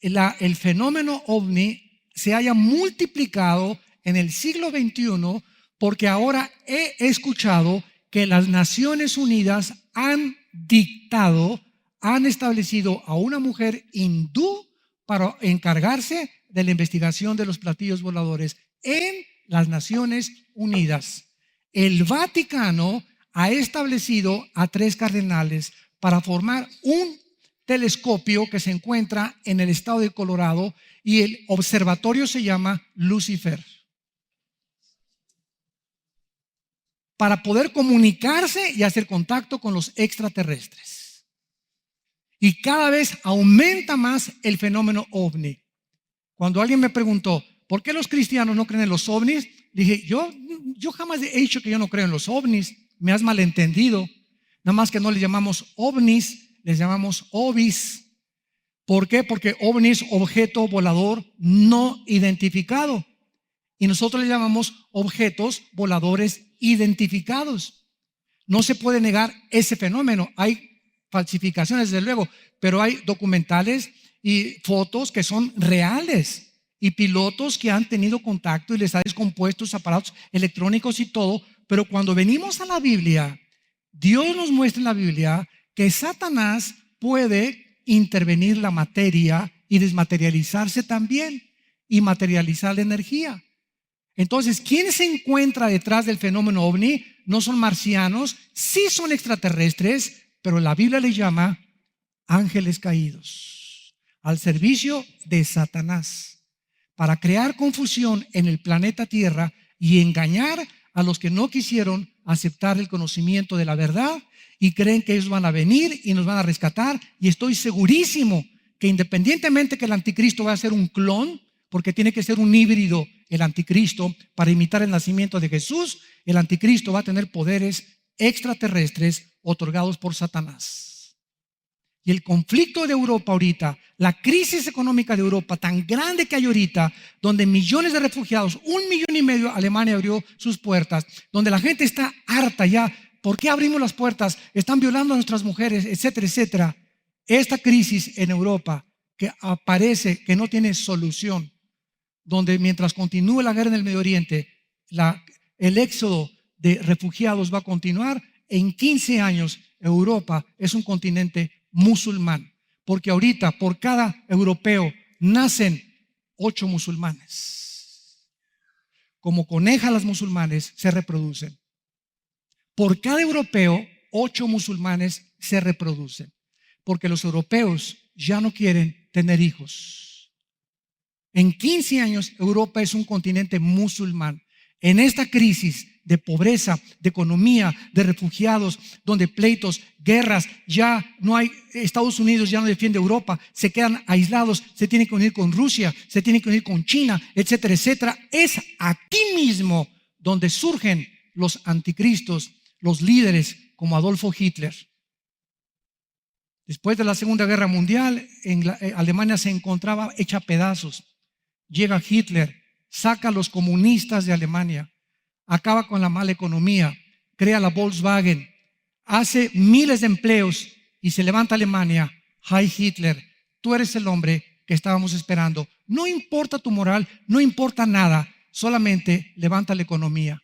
A: el fenómeno ovni se haya multiplicado en el siglo XXI, porque ahora he escuchado que las Naciones Unidas han establecido a una mujer hindú para encargarse de la investigación de los platillos voladores en las Naciones Unidas. El Vaticano ha establecido a 3 cardenales para formar un telescopio que se encuentra en el estado de Colorado, y el observatorio se llama Lucifer, para poder comunicarse y hacer contacto con los extraterrestres. Y cada vez aumenta más el fenómeno ovni. Cuando alguien me preguntó, ¿por qué los cristianos no creen en los ovnis? Dije, yo jamás he dicho que yo no creo en los ovnis. Me has malentendido. Nada más que no les llamamos ovnis, les llamamos ovis. ¿Por qué? Porque ovni es objeto volador no identificado, y nosotros le llamamos objetos voladores identificados. No se puede negar ese fenómeno. Hay falsificaciones, desde luego, pero hay documentales y fotos que son reales, y pilotos que han tenido contacto y les ha descompuesto sus aparatos electrónicos y todo. Pero cuando venimos a la Biblia, Dios nos muestra en la Biblia que Satanás puede intervenir la materia y desmaterializarse también, y materializar la energía. Entonces, ¿quién se encuentra detrás del fenómeno ovni? No son marcianos, sí son extraterrestres, pero la Biblia les llama ángeles caídos, al servicio de Satanás, para crear confusión en el planeta Tierra y engañar a los que no quisieron aceptar el conocimiento de la verdad y creen que ellos van a venir y nos van a rescatar. Y estoy segurísimo que, independientemente que el anticristo va a ser un clon, porque tiene que ser un híbrido el anticristo para imitar el nacimiento de Jesús, el anticristo va a tener poderes extraterrestres otorgados por Satanás. Y el conflicto de Europa ahorita, la crisis económica de Europa tan grande que hay ahorita, donde millones de refugiados, 1,5 millones, Alemania abrió sus puertas, donde la gente está harta ya. ¿Por qué abrimos las puertas? Están violando a nuestras mujeres, etcétera, etcétera. Esta crisis en Europa que aparece que no tiene solución, donde mientras continúe la guerra en el Medio Oriente, el éxodo de refugiados va a continuar. En 15 años Europa es un continente musulmán, porque ahorita por cada europeo nacen 8 musulmanes. Como conejas las musulmanes se reproducen. Por cada europeo 8 musulmanes se reproducen, porque los europeos ya no quieren tener hijos. En 15 años Europa es un continente musulmán. En esta crisis de pobreza, de economía, de refugiados, donde pleitos, guerras, ya no hay, Estados Unidos ya no defiende Europa, se quedan aislados, se tienen que unir con Rusia, se tienen que unir con China, etcétera, etcétera. Es aquí mismo donde surgen los anticristos, los líderes como Adolfo Hitler. Después de la Segunda Guerra Mundial, Alemania se encontraba hecha pedazos. Llega Hitler, saca a los comunistas de Alemania, acaba con la mala economía, crea la Volkswagen, hace miles de empleos y se levanta Alemania. Hi Hitler, tú eres el hombre que estábamos esperando. No importa tu moral, no importa nada, solamente levanta la economía.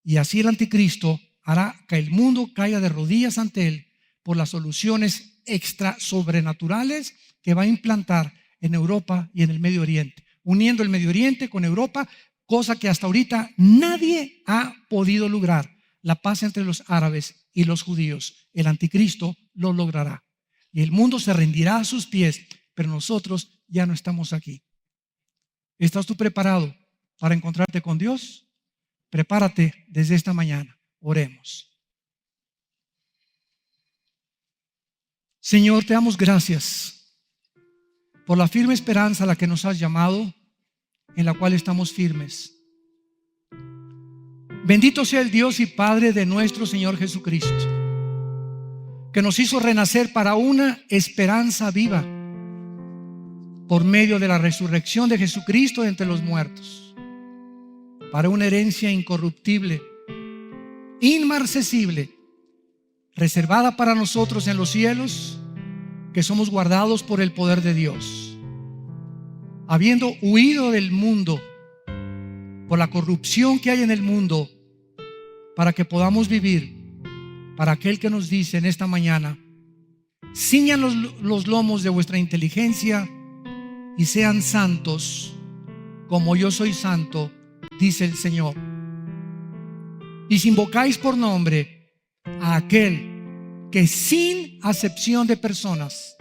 A: Y así el anticristo hará que el mundo caiga de rodillas ante él por las soluciones extra sobrenaturales que va a implantar en Europa y en el Medio Oriente, uniendo el Medio Oriente con Europa, cosa que hasta ahorita nadie ha podido lograr. La paz entre los árabes y los judíos. El anticristo lo logrará y el mundo se rendirá a sus pies, pero nosotros ya no estamos aquí. ¿Estás tú preparado para encontrarte con Dios? Prepárate desde esta mañana. Oremos. Señor, te damos gracias por la firme esperanza a la que nos has llamado, en la cual estamos firmes. Bendito sea el Dios y Padre de nuestro Señor Jesucristo, que nos hizo renacer para una esperanza viva por medio de la resurrección de Jesucristo de entre los muertos, para una herencia incorruptible, inmarcesible, reservada para nosotros en los cielos, que somos guardados por el poder de Dios, habiendo huido del mundo por la corrupción que hay en el mundo, para que podamos vivir para aquel que nos dice en esta mañana: ciñan los lomos de vuestra inteligencia y sean santos como yo soy santo, dice el Señor. Y si invocáis por nombre a aquel que sin acepción de personas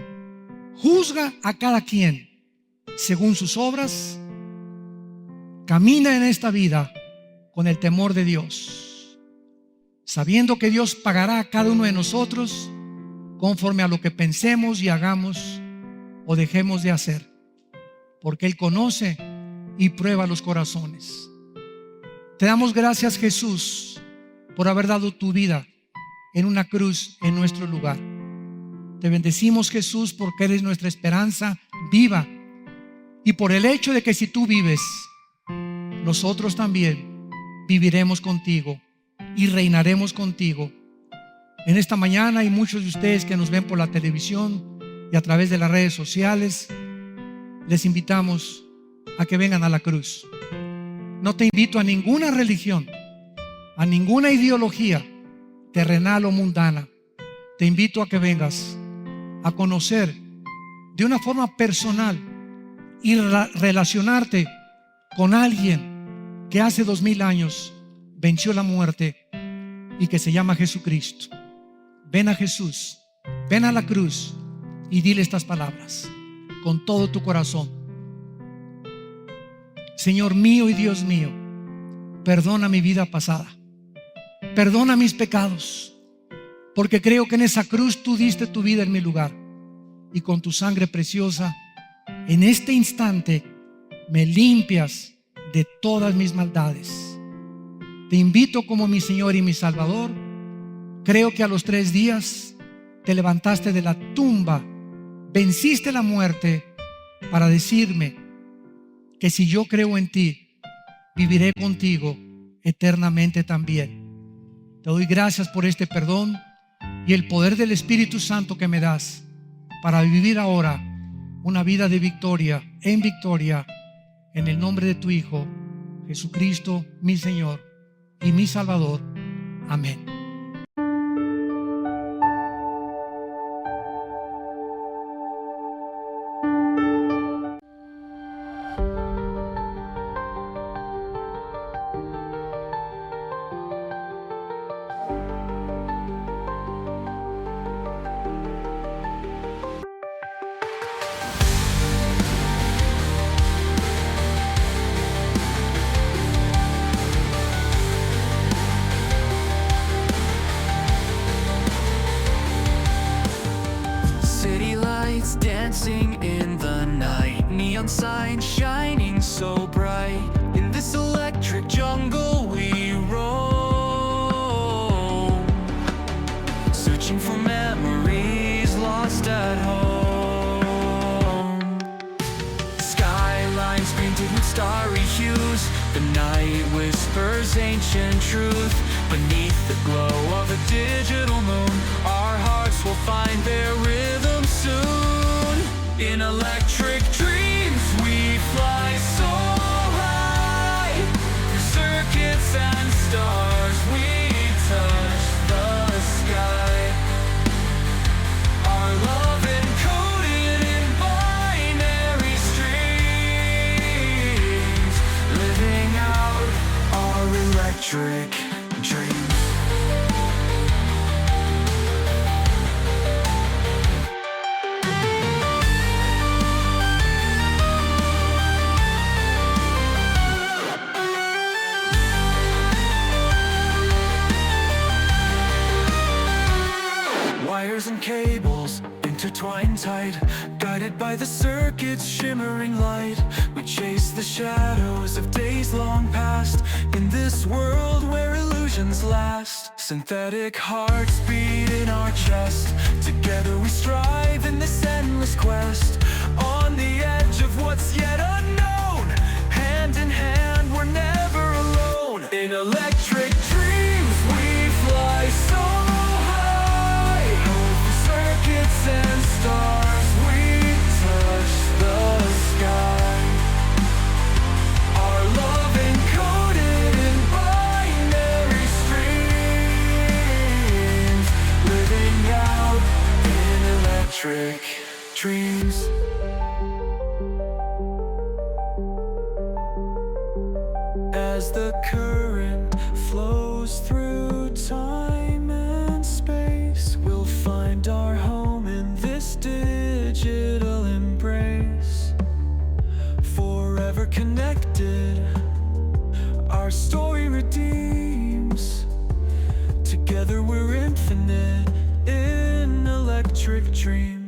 A: juzga a cada quien según sus obras, camina en esta vida con el temor de Dios, sabiendo que Dios pagará a cada uno de nosotros conforme a lo que pensemos y hagamos o dejemos de hacer, porque Él conoce y prueba los corazones. Te damos gracias, Jesús, por haber dado tu vida en una cruz en nuestro lugar. Te bendecimos, Jesús, porque eres nuestra esperanza viva, y por el hecho de que si tú vives, nosotros también viviremos contigo y reinaremos contigo. En esta mañana hay muchos de ustedes que nos ven por la televisión y a través de las redes sociales. Les invitamos a que vengan a la cruz. No te invito a ninguna religión, a ninguna ideología terrenal o mundana. Te invito a que vengas a conocer de una forma personal y relacionarte con alguien que hace 2000 años venció la muerte y que se llama Jesucristo. Ven a Jesús, ven a la cruz y dile estas palabras con todo tu corazón: Señor mío y Dios mío, perdona mi vida pasada, perdona mis pecados, porque creo que en esa cruz tú diste tu vida en mi lugar, y con tu sangre preciosa en este instante me limpias de todas mis maldades. Te invito como mi Señor y mi Salvador. Creo que a los 3 días te levantaste de la tumba, venciste la muerte para decirme que si yo creo en ti, viviré contigo eternamente también. Te doy gracias por este perdón y el poder del Espíritu Santo que me das para vivir ahora una vida de victoria en victoria, en el nombre de tu Hijo Jesucristo, mi Señor y mi Salvador. Amén.
B: Dancing in the night, neon signs shining so bright. In this electric jungle we roam, searching for memories lost at home. Skylines painted with starry hues, the night whispers ancient truth. Beneath the glow of a digital moon, our hearts will find their rhythm soon. In electric dreams we fly so high, through circuits and stars we touch the sky. Our love encoded in binary strings, living out our electric dreams. Wires and cables intertwined tight, guided by the circuit's shimmering light. We chase the shadows of days long past, in this world where illusions last. Synthetic hearts beat in our chest. Together we strive in this endless quest. On the edge of what's yet unknown. Hand in hand, we're never alone. In electric dreams, we fly so high. Over circuits and stars, we touch the sky. Our love encoded in binary streams, living out in electric dreams. As the current flows through time and space, we'll find our home in this digital embrace. Forever connected, our story redeems. Together we're infinite in electric dreams.